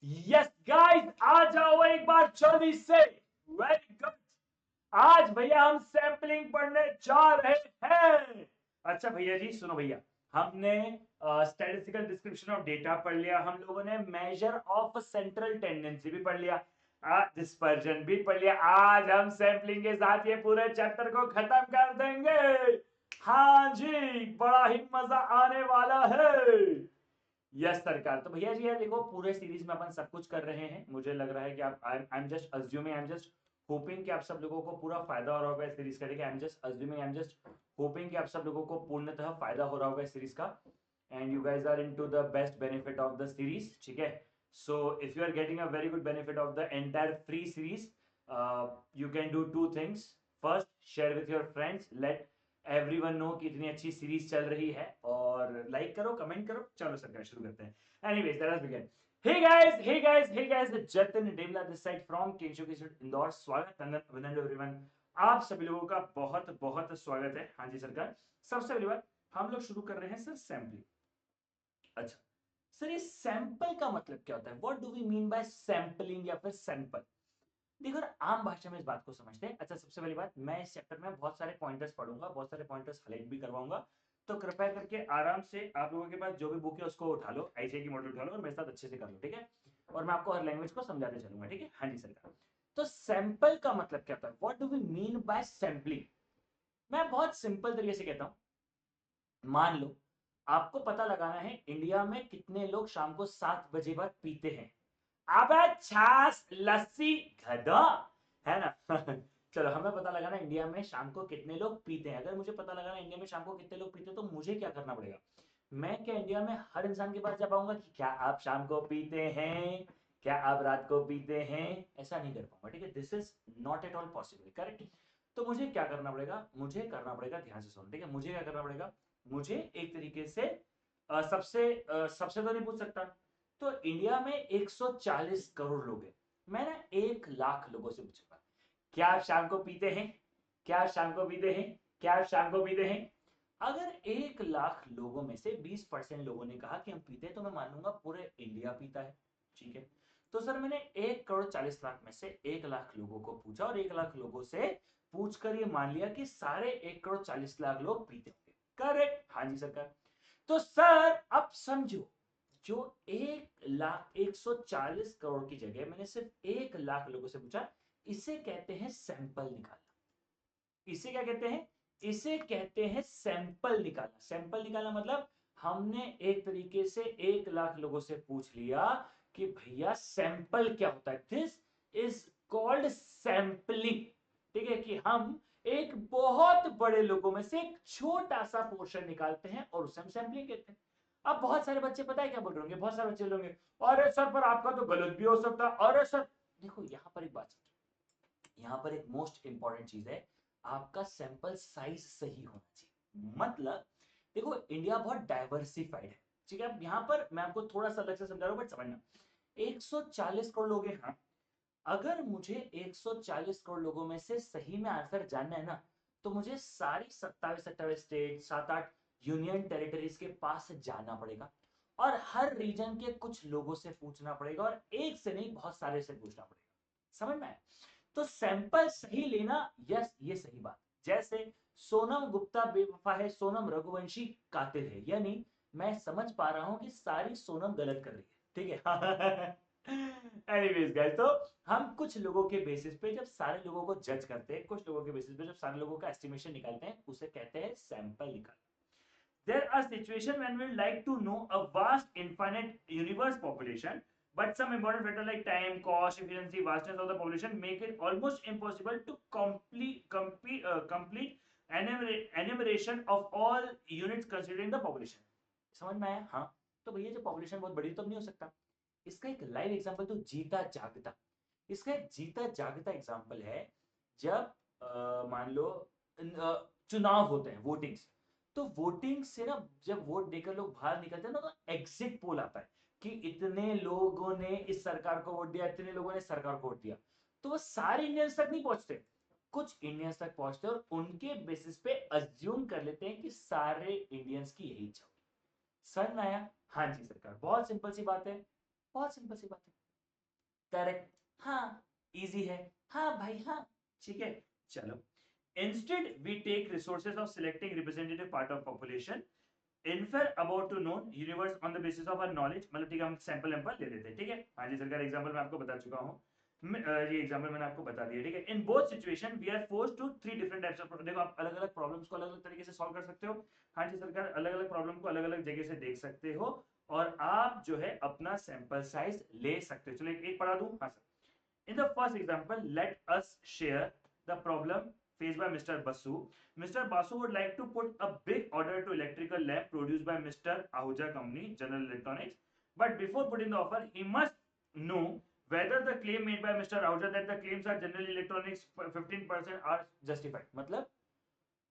Yes guys, आ जाओ एक बार जल्दी से। Very good. आज भैया हम सैंपलिंग पढ़ने जा रहे हैं। अच्छा भैया जी सुनो भैया, हमने स्टैटिस्टिकल डिस्क्रिप्शन ऑफ डेटा पढ़ लिया, हम लोगों ने मेजर ऑफ सेंट्रल टेंडेंसी भी पढ़ लिया, डिस्पर्जन भी पढ़ लिया। आज हम सैंपलिंग के साथ ये पूरे चैप्टर को खत्म कर देंगे। हाँ जी, बड़ा ही मजा आने वाला है। यस सरकार। तो भैया जी यार देखो, पूरे सीरीज में अपन सब कुछ कर रहे हैं। मुझे लग रहा है कि आप I am just assuming, I am just hoping कि आप सब लोगों को पूरा फायदा हो रहा होगा इस सीरीज का। ठीक है, I am just assuming, I am just hoping कि आप सब लोगों को पूर्णतः फायदा हो रहा होगा इस सीरीज का, and you guys are into the best benefit of the series. ठीक है, so if you are getting a very good benefit of the entire free series, you can do two things. First, share with your friends, let everyone know कि इतनी अच्छी series चल रही है, और like करो, कमेंट करो। चलो सर शुरू करते हैं। Anyways let us begin. Hey guys, Jatin Devla this side from Keshav institute Indore. स्वागत, अभिनंदन एवरीवन। आप सभी लोगों का बहुत बहुत स्वागत है। हाँ जी सरकार। सबसे पहली बात, हम लोग शुरू कर रहे हैं सर सैम्पलिंग। अच्छा सर, ये सैंपल का मतलब क्या होता है? What do we mean by sampling या फिर सैंपल? देखो आम भाषा में इस बात को समझते हैं। अच्छा सबसे पहली बात, मैं इस चैप्टर में बहुत सारे पॉइंटर्स पढ़ूंगा, बहुत सारे पॉइंटर्स हाईलाइट भी करवाऊंगा। तो कृपया करके आराम से आप लोगों के पास जो भी बुक है उसको उठा लो, आईसीआई की मॉडल उठा लो और मेरे साथ अच्छे से कर लो। ठीक है, और मैं आपको हर लैंग्वेज को समझाते चलूंगा। ठीक है, हाँ जी सरकार। तो सैंपल का मतलब क्या होता है? What do we mean by sampling? मैं बहुत सिंपल तरीके से कहता हूं। मान लो आपको पता लगाना है इंडिया में कितने लोग शाम को 7 बजे बाद पीते हैं। अबे छाछ लस्सी गधा, है ना? चलो हमें पता लगाना इंडिया में शाम को कितने लोग पीते हैं। अगर मुझे पता लगाना इंडिया में शाम को कितने लोग पीते हैं, तो मुझे क्या करना पड़ेगा? मैं क्या इंडिया में हर इंसान के पास जा पाऊंगा कि क्या आप शाम को पीते हैं, क्या आप रात को पीते हैं? ऐसा नहीं कर पाऊंगा। ठीक है, this is not at all possible, correct? तो मुझे क्या करना पड़ेगा? मुझे करना पड़ेगा, ध्यान से सुनो। ठीक है, मुझे क्या करना पड़ेगा? मुझे एक तरीके से सबसे तो नहीं पूछ सकता। तो इंडिया में 140 करोड़ लोग हैं। मैं ना 1 लाख लोगों से पूछूंगा, क्या आप शाम को पीते हैं? क्या आप शाम को पीते हैं? क्या आप शाम को पीते हैं? अगर 1 लाख लोगों में से 20% लोगों ने कहा कि हम पीते हैं, तो मैं मान लूंगा पूरे इंडिया पीता है। ठीक है, तो सर मैंने 1 करोड़ 40 लाख में से 1 लाख लोगों को पूछा, और 1 लाख लोगों से पूछकर ये मान लिया कि सारे 1 करोड़ 40 लाख लोग पीते होंगे। करेक्ट, हाँ जी सरकार। तो सर अब समझो, जो 1,140 करोड़ की जगह मैंने सिर्फ 1 लाख लोगों से पूछा, इसे कहते हैं सैंपल निकालना। इसे क्या कहते हैं? इसे कहते हैं सैंपल निकालना। सैंपल निकालना मतलब हमने एक तरीके से 1 लाख लोगों से पूछ लिया कि भैया सैंपल क्या होता है। This is called sampling. ठीक है, कि हम एक बहुत बड़े लोगों में से एक छोटा सा पोर्शन निकालते हैं और उसे हम सैंपलिंग कहते हैं। अब बहुत सारे बच्चे पता है क्या बोल रहे होंगे? बहुत सारे बच्चे बोलेंगे, अरे सर पर आपका तो गलत भी हो सकता है। अरे सर देखो, यहां पर एक बात समझो, यहां पर एक मोस्ट इंपॉर्टेंट चीज है, आपका सैंपल साइज सही होना चाहिए। मतलब देखो, इंडिया बहुत डाइवर्सिफाइड है। ठीक है, अब यहां पर मैं आपको थोड़ा सा अलग से समझा रहा हूं, बट समझना। 140 करोड़ लोग हैं, हाँ। अगर मुझे 140 करोड़ लोगों में से सही में आंसर जानना है ना, तो मुझे सारी 27 स्टेट, 7-8 यूनियन टेरिटरीज के पास जाना पड़ेगा, और हर रीजन के कुछ लोगों से पूछना पड़ेगा, और एक से नहीं बहुत सारे से पूछना पड़ेगा। समझ में आया? तो सैंपल सही लेना, यस ये सही बात। जैसे सोनम गुप्ता बेवफा है, सोनम रघुवंशी कातिल है, यानी मैं समझ पा रहा हूं कि सारी सोनम गलत कर रही है। ठीक है। एनीवेज गाइस, तो हम कुछ लोगों के बेसिस पे जब सारे लोगों को जज करते हैं, कुछ लोगों के बेसिस पे जब सारे लोगों का एस्टिमेशन निकालते हैं, उसे कहते हैं सैंपल निकाल। There are situations when we like to know a vast, infinite universe population, but some important factors like time, cost, efficiency, vastness of the population make it almost impossible to complete enumeration of all units considering the population. समझ में आया? हाँ। तो भैया जो population बहुत बड़ी तो नहीं हो सकता। इसका एक लाइव एग्जांपल तो जीता जागता। इसका एक जीता जागता एग्जांपल है, जब मान लो चुनाव होते हैं, वोटिंग्स। तो वोटिंग से ना, जब वोट देकर लोग बाहर निकलते हैं ना, तो एग्जिट पोल आता है कि इतने लोगों ने इस सरकार को वोट दिया, इतने लोगों ने सरकार को वोट दिया। तो वो सारे इंडियंस तक नहीं पहुंचते, कुछ इंडियंस तक पहुंचते हैं, और उनके बेसिस पे अज्यूम कर लेते हैं कि सारे इंडियंस की यही इच्छा होगी। समझ में आया? हाँ जी सरकार, बहुत सिंपल सी बात है, बहुत सिंपल सी बात है। करेक्ट, हाँ इजी है, हाँ भाई हाँ, ठीक है। चलो, instead we take resources of selecting representative part of population, infer about to known universe on the basis of our knowledge, मतलब ठीक है, हम सैंपल एम्पल ले लेते हैं, ठीक है। हाँ जी सरकार, एग्जांपल मैं आपको बता चुका हूँ, ये एग्जांपल मैंने आपको बता दिया, ठीक है। In both situation we are forced to three different types of, देखो आप अलग अलग प्रॉब्लम्स को अलग अलग तरीके से सॉल्व कर सकते हो। हाँ जी सरकार, अलग अलग प्रॉब्लम को अलग अलग जगह से देख सकते हो और आप जो है अपना सैंपल साइज ले सकते हो। चलो एक पढ़ा दूं, हाँ sir. In the first example, let us share the problem faced by Mr. Basu. Mr. Basu would like to put a big order to electrical lamp produced by Mr. Ahuja Company, General Electronics. But before putting the offer, he must know whether the claim made by Mr. Ahuja that the claims are General Electronics 15% are justified. मतलब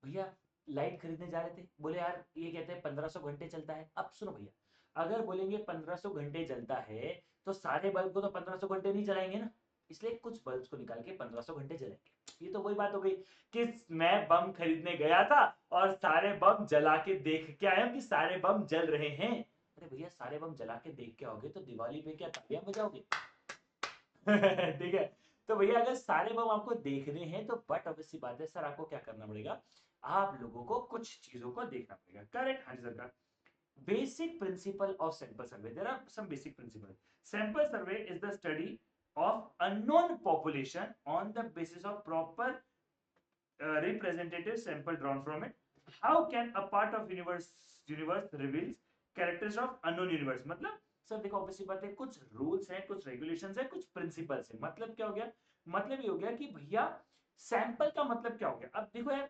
भैया light खरीदने जा रहे थे, बोले यार ये कहते हैं 1500 घंटे चलता है। अब सुनो भैया, अगर बोलेंगे 1500 घंटे चलता है तो सारे बल्ब को तो 1500 घंटे नहीं जलाएंगे ना, इसलिए कुछ बल्ब को निकाल के 1500 घंटे जलाएंगे। ये तो वही बात हो गई कि मैं बम खरीदने गया था और सारे बम जला के देख के आया कि सारे बम जल रहे हैं। अरे भैया सारे बम जला के देख के आओगे तो दिवाली पे क्या तालियां बजाओगे? ठीक है, तो भैया अगर सारे बम आपको देखने हैं तो बट ऑब्वियसली बात है सर, आपको क्या करना पड़ेगा, आप लोगों को कुछ चीजों को देखना पड़ेगा। करेक्ट, हाँ जी सरकार। Basic principle of sample survey. There are some basic principles. Sample survey is the study of unknown population on the basis of proper representative sample drawn from it. How can a part of universe reveals characters of unknown universe? मतलब sir देखो obviously बात है, कुछ rules हैं, कुछ regulations हैं, कुछ principles हैं। मतलब क्या हो गया, मतलब ये हो गया कि भैया सैंपल का मतलब क्या हो गया। अब देखो यार,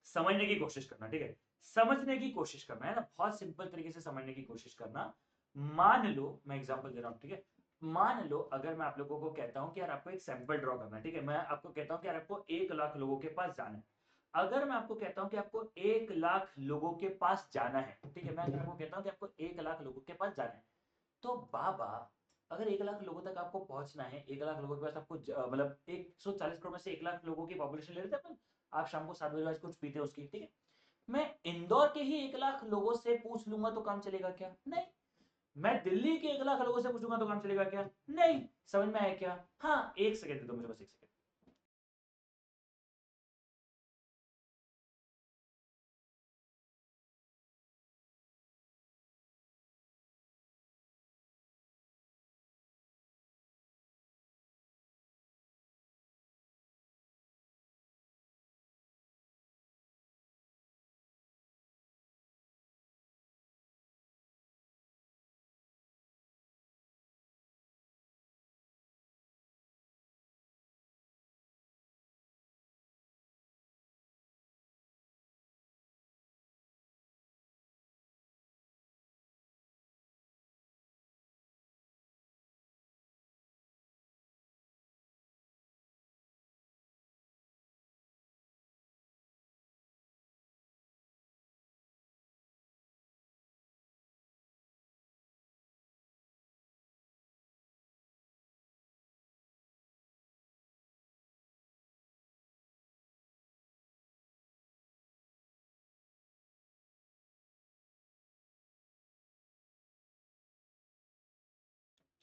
समझने की कोशिश करना, ठीक है, समझने की कोशिश करना है ना, बहुत सिंपल तरीके से समझने की कोशिश करना। मान लो मैं एग्जांपल दे रहा हूं, ठीक है, मान लो अगर मैं आप लोगों को कहता हूं कि यार आपको एक सैंपल ड्रॉ करना है, ठीक है, मैं आपको कहता हूं कि यार आपको 1 लाख लोगों के पास जाना है। अगर मैं आपको कहता हूं कि आपको 1 लाख लोगों के पास जाना है, ठीक है, मैं अगर आपको कहता हूं कि आपको 1 लाख लोगों के पास जाना है, तो बाबा अगर 1 लाख लोगों तक आपको पहुंचना है, 1 लाख लोगों के पास आपको मतलब 140 करोड़ में से 1 लाख लोगों की पॉपुलेशन ले लेते हैं अपन, आप शाम को 7 बजे बाद कुछ पीते हो उसकी, ठीक है। मैं इंदौर के ही 1 लाख लोगों से पूछ लूंगा तो काम चलेगा क्या? नहीं। मैं दिल्ली के 1 लाख लोगों से पूछूंगा तो काम चलेगा क्या? नहीं। समझ में आया क्या? हाँ, एक सेकंड दे दो मुझे, बस एक सेकंड।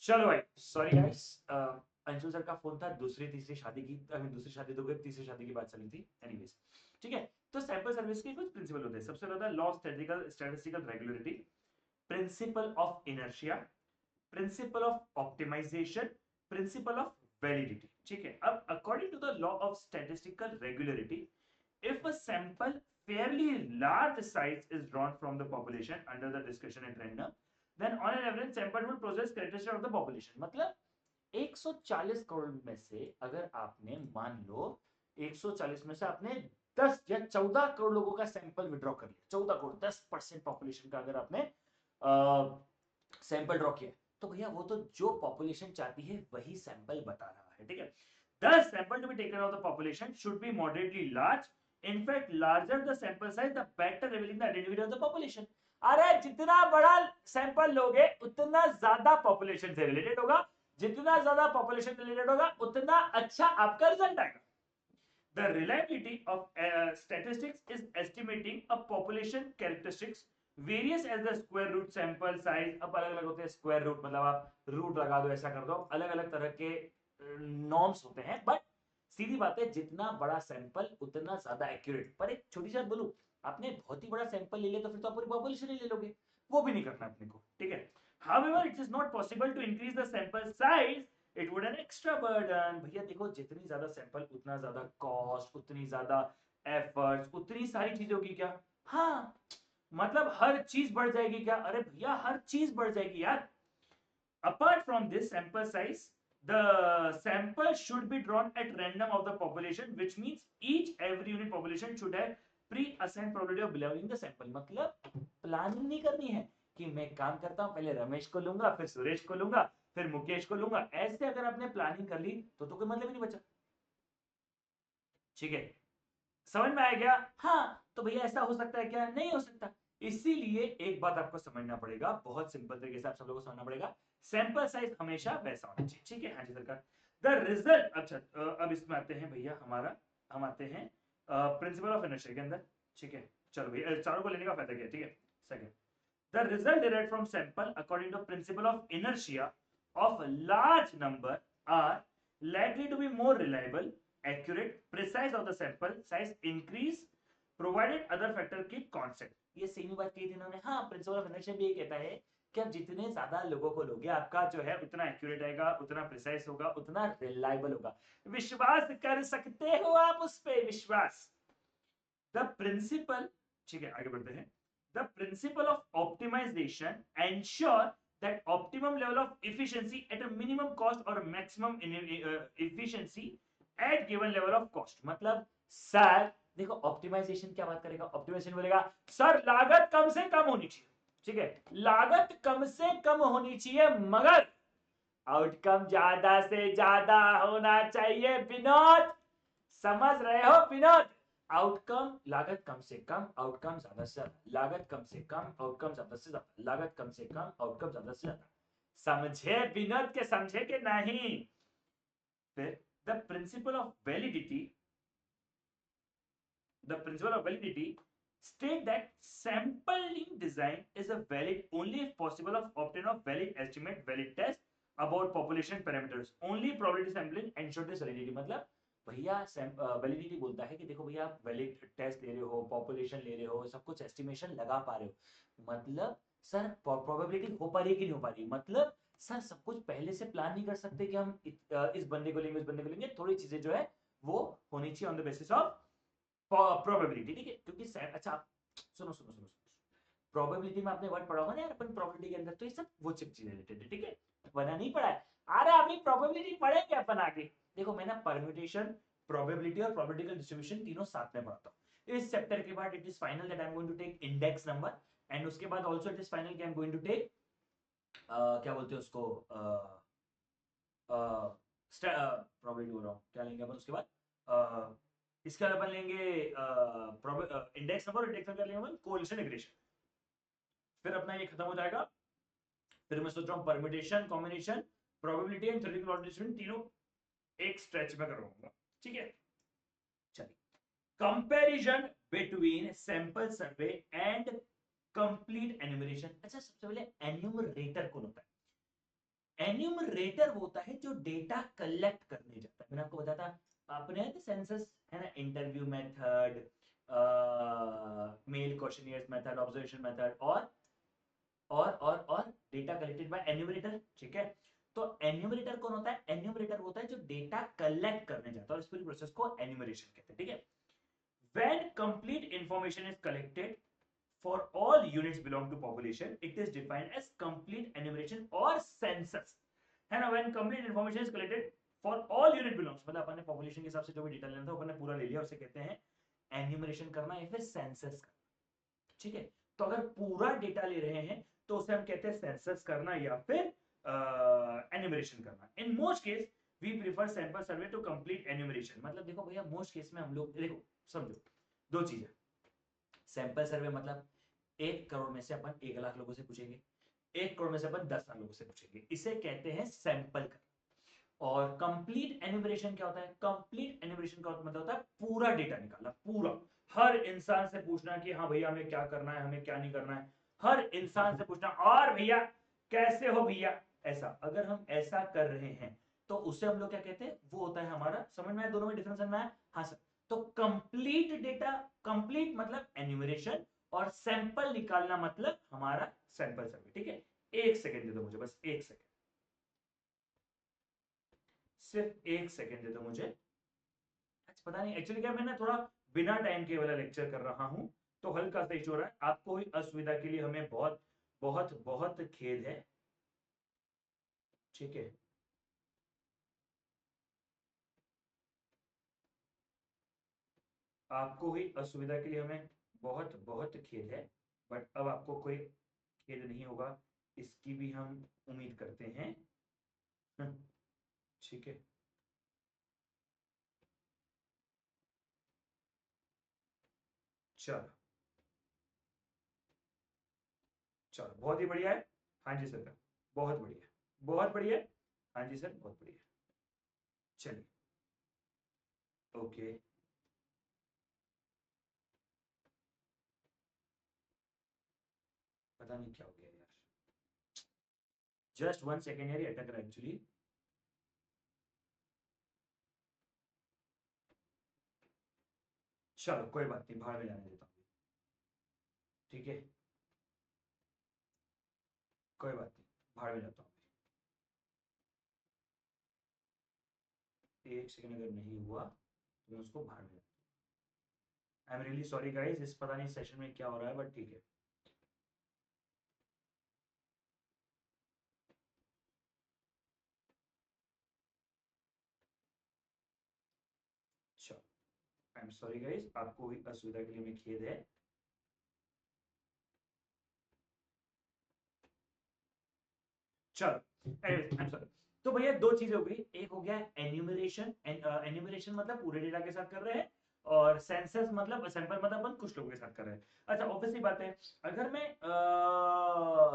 चलो भाई, सॉरी गाइस, अंशु सर का फोन था, दूसरी तीसरी शादी की, दूसरी शादी तो गई, तीसरी शादी की बात चली थी। एनीवेज, ठीक है, तो सैंपल सर्विस के कुछ प्रिंसिपल होते हैं। सबसे पहला law of statistical regularity, principle of inertia, principle of optimisation, principle of validity, ठीक है। अब according to the law of statistical regularity, if a sample fairly large size is drawn from the population under the discussion at random, then on an average sample would possess characteristic of the population। मतलब 140 करोड़ में से अगर आपने मान लो 140 में से आपने 10 या 14 करोड़ लोगों का सैंपल विड्रॉ कर लिया, 14 करोड़ 10% पॉपुलेशन का अगर आपने सैंपल ड्रॉ किया, तो भैया वो तो जो पॉपुलेशन चाहती है वही सैंपल बता रहा है, ठीक है। The sample to be taken of the population should be moderately large. In fact, larger the sample size, the better revealing the identity of the population. अरे जितना बड़ा सैंपल लोगे उतना ज्यादा पॉपुलेशन से रिलेटेड होगा, जितना ज्यादा पॉपुलेशन रिलेटेड होगा उतना अच्छा आपका रिजल्ट आएगा। The reliability of statistics is estimating a population characteristics varies as the square root sample size. अब अलग अलग होते हैं स्क्वायर रूट, मतलब आप रूट लगा दो, ऐसा कर दो, अलग अलग तरह के नॉर्म्स होते हैं, बट सीधी बात है जितना बड़ा सैंपल उतना ज्यादा एक्यूरेट। पर एक छोटी सी बात बोलूं, आपने बहुत ही बड़ा सैंपल ले लिया तो फिर तो आप पूरी पॉपुलेशन ही ले लोगे, वो भी नहीं करना अपने को, ठीक है। However, it is not possible to increase the sample size. It would an extra burden. भैया देखो, जितनी ज्यादा सैंपल उतना ज्यादा कॉस्ट, उतनी ज्यादा एफर्ट्स, उतनी सारी चीजों की क्या, हाँ, मतलब हर चीज बढ़ जाएगी क्या, अरे भैया हर चीज बढ़ जाएगी यार। Apart from this sample size, the sample should be drawn at random of the population, which means each every unit population should have pre-assigned probability of belonging the sample. मतलब प्लानिंग नहीं करनी है कि मैं काम करता हूं, पहले रमेश को लूंगा, फिर सुरेश को लूंगा, फिर मुकेश को लूंगा। ऐसे अगर आपने प्लानिंग कर ली तो कोई मतलब ही नहीं बचा, ठीक है। समझ में आ गया? हाँ, तो भैया ऐसा हो सकता है क्या? नहीं हो सकता। इसीलिए एक बात आपको समझना पड़ेगा, बहुत सिंपल तरीके से आप सब लोगों को समझना पड़ेगा, सैंपल साइज हमेशा वैसा होना चाहिए, ठीक है। हाँ जी सरकार। द रिजल्ट, अच्छा अब इसमें आते हैं भैया हमारा, हम आते हैं प्रिंसिपल ऑफ इनर्शिया के अंदर, ठीक है। चलो भैया चारों को लेने का फायदा क्या है, ठीक है। Second, the result derived from sample according to principle of inertia of a large number are likely to be more reliable, accurate, precise of the sample size increase provided other factor keep constant। ये same बात कही थी इन्होंने। हाँ, principal of inertia भी ये कहता है कि आप जितने ज्यादा लोगों को लोगे, आपका जो है उतना एक्यूरेट आएगा, उतना प्रिसाइज होगा, उतना रिलायबल होगा। विश्वास कर सकते हो आप उस पे, विश्वास। द प्रिंसिपल, ठीक है आगे बढ़ते हैं। The principle of optimization ensure that optimum level of efficiency at a minimum cost or a maximum efficiency at given level of cost। मतलब सर देखो, ऑप्टिमाइजेशन क्या बात करेगा, ऑप्टिमाइजेशन बोलेगा सर लागत कम से कम होनी चाहिए, ठीक है, लागत कम से कम होनी चाहिए, मगर आउटकम ज्यादा से ज्यादा होना चाहिए। विनोद, समझ रहे हो विनोद? आउटकम, लागत कम से कम, आउटकम ज्यादा से ज्यादा, लागत कम से कम, आउटकम ज्यादा से ज्यादा, लागत कम से कम, आउटकम ज्यादा से ज्यादा। समझे विनोद के, समझे के नहीं? फिर the principal of validity, the principle of validity state that sampling design is a valid only if possible of obtain of valid estimate, valid test about population parameters, only probability sampling ensure this validity। मतलब भैया validity बोलता है कि देखो भैया आप valid test ले रहे हो, पॉपुलेशन ले रहे हो, सब कुछ एस्टिमेशन लगा पा रहे हो, मतलब सर प्रोबेबिलिटी हो पा रही है कि नहीं हो पा रही, मतलब सर सब कुछ पहले से प्लान नहीं कर सकते कि हम इस बंदे को लेंगे, इस बंदे को लेंगे, थोड़ी चीजें जो है वो होनी चाहिए on the basis of probability, ठीक है। क्योंकि अच्छा सुनो सुनो सुनो, प्रोबेबिलिटी में आपने वर्ड पढ़ा होगा ना यार अपन प्रोबेबिलिटी के अंदर, तो ये सब वो चीज रिलेटेड है, ठीक है, वरना नहीं पढ़ा है। अरे अभी प्रोबेबिलिटी पढ़ेंगे अपन आगे। देखो मैं ना परम्यूटेशन, प्रोबेबिलिटी और प्रोबेबिलिटी डिस्ट्रीब्यूशन तीनों साथ में पढ़ता हूँ। इस चैप्टर के बाद it is final that I am going to take index number, and उसके बाद आल्सो इट इज फाइनल कि I am going to take क्या बोलते हैं उसको, प्रोबेबिलिटी बोल रहा हूँ, क्या लेंगे अपन उसके बाद, इसका अपन लेंगे इंडेक्स नंबर, इंडेक्स नंबर लेंगे अपन कोएफिशिएंट रिग्रेशन, फिर अपना ये खत्म हो जाएगा। फिर मैं सोच रहा हूँ permutation, combination, probability and theoretical order distribution तीनों एक स्ट्रेच में करूंगा, ठीक है। चलिए, comparison between sample survey and complete enumeration. अच्छा सबसे पहले एन्यूमरेटर कौन होता है? एन्यूमरेटर वो होता है जो डेटा कलेक्ट करने जाता है। मैंने आपको बताया था, आपने सेंसस है ना, interview method, mail questionnaires method, observation method, और डेटा कलेक्टेड बाय एन्यूमरेटर, ठीक है। तो एन्यूमरेटर कौन होता है? एन्यूमरेटर होता है जो डेटा कलेक्ट करने जाता है, और इस पूरी प्रोसेस को एन्यूमरेशन कहते हैं, ठीक है। When complete information is collected for all units belong to population, it is defined as complete enumeration or census, है ना। when complete information is collected for all unit belongs, मतलब अपन ने population के हिसाब से जो भी डेटा लेना था अपन ने पूरा ले लिया, उसे कहते हैं एन्यूमरेशन करना या फिर सेंसस करना, ठीक है। तो अगर पूरा डेटा ले रहे हैं तो उसे हम कहते हैं सेंसस करना या फिर एन्यूमरेशन करना। In most case we prefer sample survey to complete enumeration. मतलब देखो भैया मोस्ट केस में हम लोग, देखो समझो दो चीजें, सैंपल सर्वे मतलब 1 करोड़ में से अपन 1 लाख लोगों से पूछेंगे, 1 करोड़ में से अपन 10 लाख लोगों से पूछेंगे, इसे कहते हैं सैंपल करना। और कंप्लीट एन्यूमरेशन क्या होता है? कंप्लीट एन्यूमरेशन का मतलब होता है पूरा डेटा निकालना, पूरा हर इंसान से पूछना कि हाँ भैया हमें क्या करना है, हमें क्या नहीं करना है, हर इंसान से पूछना, और भैया कैसे हो भैया, ऐसा अगर हम ऐसा कर रहे हैं तो उसे हम लोग क्या कहते हैं, वो होता है हमारा, समझ में आया दोनों में डिफरेंस समझ में आया? हाँ सर। तो कंप्लीट डेटा, कंप्लीट मतलब एन्यूमरेशन, और सैंपल निकालना मतलब हमारा सैंपल सर्वे। ठीक है, एक सेकेंड दे दो मुझे, बस एक सेकेंड, सिर्फ एक सेकेंड दे दो मुझे। अच्छा पता नहीं एक्चुअली क्या, मैं ना थोड़ा बिना टाइम के वाला लेक्चर कर रहा हूं, तो हल्का सा इशू हो रहा है। आपको हुई असुविधा के लिए हमें बहुत बहुत बहुत खेद है। ठीक है, आपको हुई असुविधा के लिए हमें बहुत बहुत खेद है, बट अब आपको कोई खेद नहीं होगा, इसकी भी हम उम्मीद करते हैं। ठीक है, चलो चलो, बहुत ही बढ़िया है। हाँ जी सर, बहुत बढ़िया, बहुत बढ़िया। हाँ जी सर, बहुत बढ़िया। चलिए, ओके। पता नहीं क्या हो गया यार, जस्ट वन सेकेंड यार, ये अटक रहा है एक्चुअली। चलो कोई बात नहीं, बाहर में जाने देता हूँ। ठीक है, कोई बात नहीं, बाहर में जाता हूँ। एक सेकंड अगर नहीं हुआ तो मैं उसको बाहर में, I am really sorry guys, इस पता नहीं सेशन में क्या हो रहा है, बट ठीक है। चलो, आई एम सॉरी गाइस, आपको हुई असुविधा के लिए मैं खेद है। चलो, आई एम सॉरी। तो भैया दो चीजें हो गई, एक हो गया एन्यूमरेशन, एन्यूमरेशन मतलब पूरे डेटा के साथ कर रहे हैं, और सेंसस मतलब सैंपल मतलब अपन कुछ लोगों के साथ कर रहे हैं। अच्छा ऑब्वियसली बात है, अगर मैं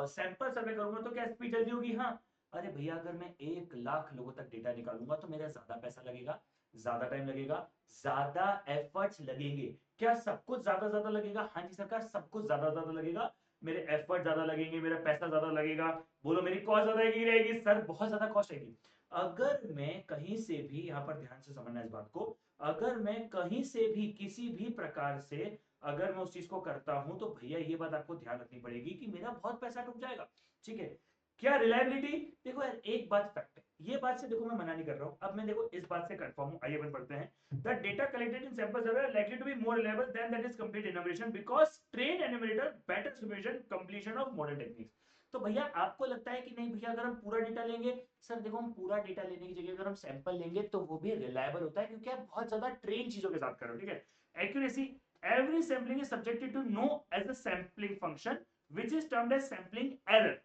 सैंपल सर्वे करूंगा तो क्या स्पीड जल्दी होगी? हाँ। अरे भैया अगर मैं 1 लाख लोगों तक डेटा निकालूंगा तो मेरा ज्यादा पैसा लगेगा, ज्यादा टाइम लगेगा, ज्यादा एफर्ट्स लगेंगे। क्या सब कुछ ज्यादा ज्यादा लगेगा? हाँ जी सरकार, सब कुछ ज्यादा ज्यादा लगेगा, मेरे एफर्ट ज्यादा लगेंगे, मेरा पैसा ज्यादा लगेगा। बोलो मेरी कॉस्ट ज्यादा रहेगी सर, बहुत ज्यादा कॉस्ट रहेगी। अगर मैं कहीं से भी, यहाँ पर ध्यान से समझना इस बात को, अगर मैं कहीं से भी किसी भी प्रकार से अगर मैं उस चीज को करता हूं तो भैया ये बात आपको ध्यान रखनी पड़ेगी कि मेरा बहुत पैसा डूब जाएगा। ठीक है, क्या रिलायबिलिटी, देखो यार एक बात फैक्ट है, ये बात से देखो मैं मना नहीं कर रहा हूं, अब मैं देखो इस बात से कंफर्म हूं, आइए अपन पढ़ते हैं। The data collected in sample survey are likely to be more reliable than that is complete enumeration because trained enumerator better supervision completion of modern techniques। तो भैया आपको लगता है कि नहीं भैया अगर हम पूरा डेटा लेंगे, सर देखो हम पूरा डेटा लेने की जगह अगर हम सैंपल लेंगे तो वो भी रिलायबल होता है, क्योंकि आप बहुत ज्यादा ट्रेन चीजों के साथ कर रहे हो। ठीक है, accuracy, every sampling is subjected to no as a sampling function which is termed as sampling error.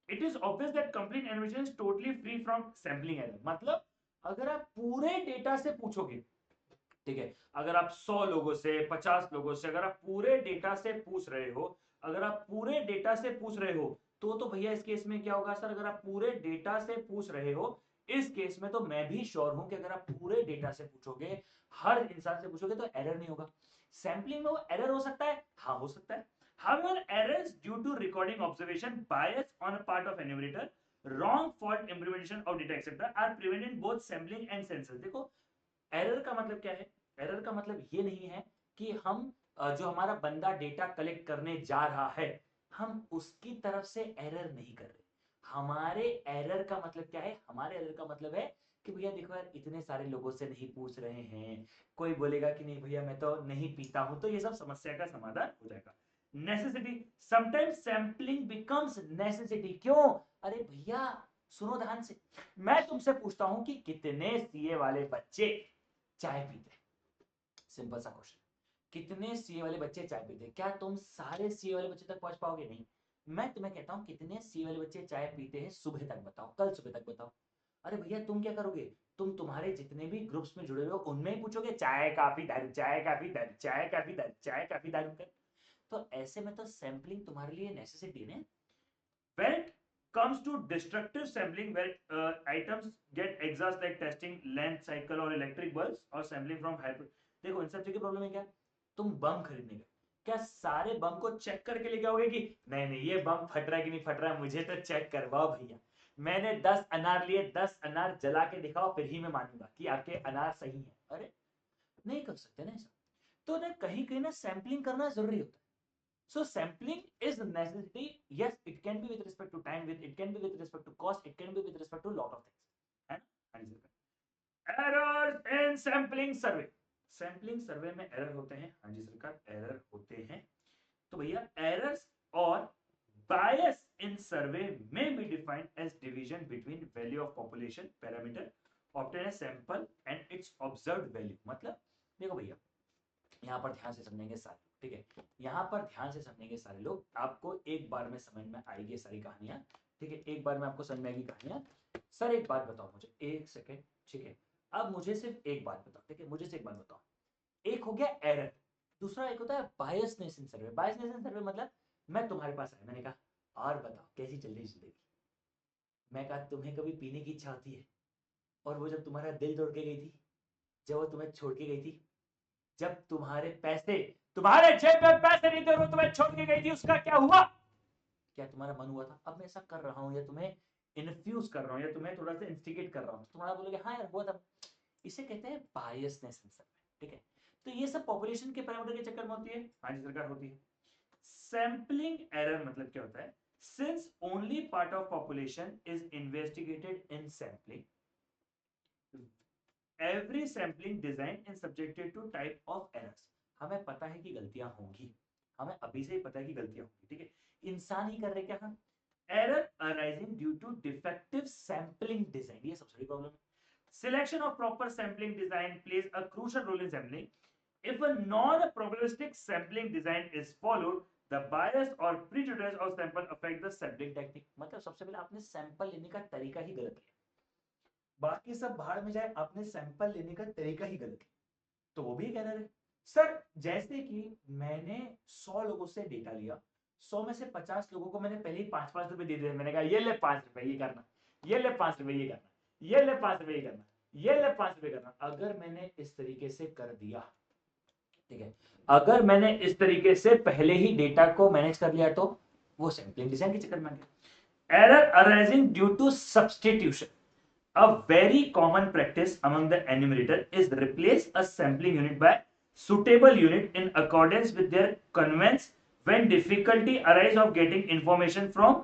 It is obvious that complete animation is totally free from sampling error. मतलब अगर आप पूरे डेटा से पूछोगे, ठीक है, अगर आप 100 लोगों से, 50 लोगों से, अगर आप पूरे डेटा से पूछ रहे हो, अगर आप पूरे डेटा से पूछ रहे हो तो भैया इस केस में क्या होगा सर, अगर आप पूरे डेटा से पूछ रहे हो इस केस में तो मैं भी श्योर हूं कि अगर आप पूरे डेटा से पूछोगे, हर इंसान से पूछोगे तो एरर नहीं होगा। सैंपलिंग में वो एरर हो सकता है, हाँ हो सकता है। However, errors due to recording observation, bias on a part of enumerator, wrong fault implementation of data etc. are prevented in both sampling and census। देखो एरर का मतलब क्या है, एरर का मतलब ये नहीं है कि हम जो हमारा बंदा डेटा कलेक्ट करने जा रहा है हम उसकी तरफ से एरर नहीं कर रहे। हमारे एरर का मतलब क्या है, हमारे एरर का मतलब है कि भैया देखो यार इतने सारे लोगों से नहीं पूछ रहे हैं, कोई बोलेगा कि नहीं भैया मैं तो नहीं पीता हूं, तो ये सब समस्या का समाधान हो जाएगा। Necessity, sometimes sampling becomes necessity. क्यों? अरे भैया सुनो ध्यान से, मैं तुमसे पूछता हूं कि कितने सीए वाले बच्चे चाय पीते? सिंपल सा क्वेश्चन, कितने सीए वाले बच्चे चाय पीते? क्या तुम सारे सीए वाले बच्चे तक पहुंच पाओगे? नहीं। मैं तुम्हें कहता हूं कितने सीए वाले बच्चे चाय पीते हैं सुबह तक बताओ, कल सुबह तक बताओ। अरे भैया तुम क्या करोगे, तुम तुम्हारे जितने भी ग्रुप्स में जुड़े हो उनमें ही पूछोगे चाय काफी दारू, चाय काफी दारू, चाय काफी दारू, चाय काफी दारू कर। तो ऐसे में तो सैंपलिंग तुम्हारे लिए नेसेसिटी है। When it comes to destructive sampling, where items get exhaust like testing length cycle or electric bulbs or sampling from hyper, देखो इन सब चीज की प्रॉब्लम है क्या, तुम बम खरीदने गए, क्या सारे बम को चेक करके लेके आओगे कि नहीं नहीं ये बम फट रहा है कि नहीं फट रहा है, मुझे तो चेक करवाओ भैया, मैंने 10 अनार लिए, 10 अनार जला के दिखाओ फिर ही मैं मानूंगा कि आपके अनार सही है। अरे नहीं कर सकते ना ऐसा। तो ना कहीं कहीं ना सैंपलिंग करना जरूरी होता है। So sampling is a necessity. Yes, it can be with respect to time, with it can be with respect to cost, it can be with respect to lot of things. है ना? हाँ जी सरकार। Errors in sampling survey. Sampling survey में error होते हैं। हाँ जी सरकार, एरर होते हैं। तो भैया एरर्स और bias in survey may be defined as division between value of population parameter obtain a sample and its observed value। मतलब देखो भैया यहाँ पर ध्यान से समझेंगे सारे, ठीक है, यहाँ पर ध्यान से समझेंगे सारे लोग, आपको एक बार में समझ में आएगी सारी कहानियां, ठीक है, एक बार में आपको समझ में आएगी कहानियां। सर एक बात बताओ मुझे, एक सेकेंड, ठीक है, अब मुझे सिर्फ एक बात बताओ, ठीक है, मुझे सिर्फ एक बात बताओ। एक हो गया एरर, दूसरा एक होता है बायसनेस इन सर्वे। बायसनेस इन सर्वे मतलब मैं तुम्हारे पास आया, मैंने कहा और बताओ कैसी चल रही जिंदगी, मैं कहा तुम्हें कभी पीने की इच्छा होती है, और वो जब तुम्हारा दिल तोड़ के गई थी, जब वो तुम्हें छोड़ के गई थी, जब तुम्हारे पैसे, तुम्हारे जेब में पैसे नहीं थे, वो तुम्हें छोड़ के गई थी, उसका क्या हुआ? क्या तुम्हारा मन हुआ था अब मैं ऐसा कर रहा हूं, या तुम्हें इन्फ्यूज कर रहा हूं, या तुम्हें थोड़ा सा इंस्टिगेट कर रहा हूं, तुम्हारा बोलोगे हाँ यार हुआ था। इसे कहते हैं बायसनेस इन सर्वे, ठीक है। तो ये सब पॉपुलेशन के पैरामीटर के चक्कर में होती है। हाँ जी सरकार होती है। सैंपलिंग एरर मतलब क्या होता है? Since only part of population is investigated in sampling, every sampling design is subjected to type of errors. हमें पता है कि गलतियां होंगी, हमें अभी से ही पता है कि गलतियां होंगी, ठीक है, इंसान ही कर रहे क्या हम। Error arising due to defective sampling design, ये सबसे बड़ी प्रॉब्लम है। Selection of proper sampling design plays a crucial role in sampling. If a non-probabilistic sampling design is followed, the bias or prejudice of sample affect the sampling technique। मतलब सबसे पहले आपने sample लेने का तरीका ही गलत किया, बाकी सब भाड़ में जाए, आपने सैंपल लेने का तरीका ही गलत किया, तो वो भी एक एरर है। सर जैसे कि मैंने 100 लोगों से डेटा लिया, 100 में से 50 लोगों को मैंने पहले ही 5-5 रुपए दे दिए, मैंने कहा ये ले 5 रुपए ये करना, ये ले 5 रुपए ये करना, ये ले 5 रुपए ये करना, ये ले 5 रुपए करना। अगर मैंने इस तरीके से कर दिया, ठीक है, अगर मैंने इस तरीके से पहले ही डेटा को मैनेज कर लिया, तो वो सैंपलिंग डिजाइन के चक्कर में आ गया। Error arising due to substitution. A very common practice among the enumerator is replace a sampling unit by suitable unit in accordance with their convenience when difficulty arise of getting information from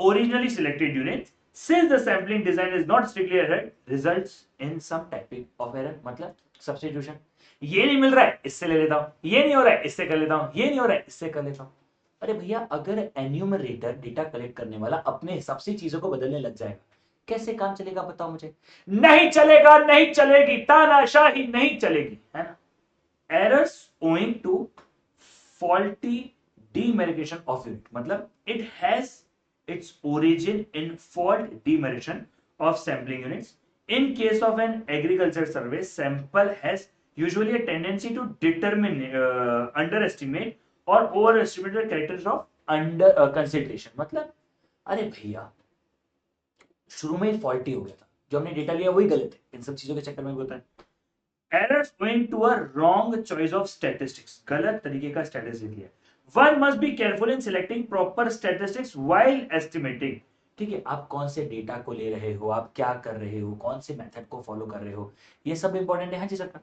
originally selected units. Since the sampling design is not strictly adhered, results in some typing of error। मतलब substitution, ये नहीं मिल रहा है इससे ले लेता हूं, ये नहीं हो रहा है इससे कर लेता हूं, ये नहीं हो रहा है इससे कर लेता हूं। अरे भैया अगर एन्यूमरेटर डेटा कलेक्ट करने वाला अपने हिसाब से चीजों को बदलने लग जाएगा, कैसे काम चलेगा बताओ मुझे? नहीं चलेगा, नहीं चलेगी, तानाशाही नहीं चलेगी, है ना। Errors owing to faulty demarcation of unit, मतलब it has its origin in fault demarcation of sampling units. In case of an agriculture survey, sample has usually a tendency to determine underestimate or overestimate the characters of under consideration। मतलब अरे भैया शुरू में ही faulty हो गया था, जो हमने डेटा लिया वही गलत है, इन सब चीजों के चक्कर में होता है। Errors going to a wrong choice of statistics, गलत तरीके का स्टैटिस्टिक लिया। One must be careful in selecting proper statistics while estimating. ठीक है, आप कौन से डेटा को ले रहे हो, आप क्या कर रहे हो, कौन से मेथड को फॉलो कर रहे हो, ये सब इंपॉर्टेंट है। हाँ जी सरकार।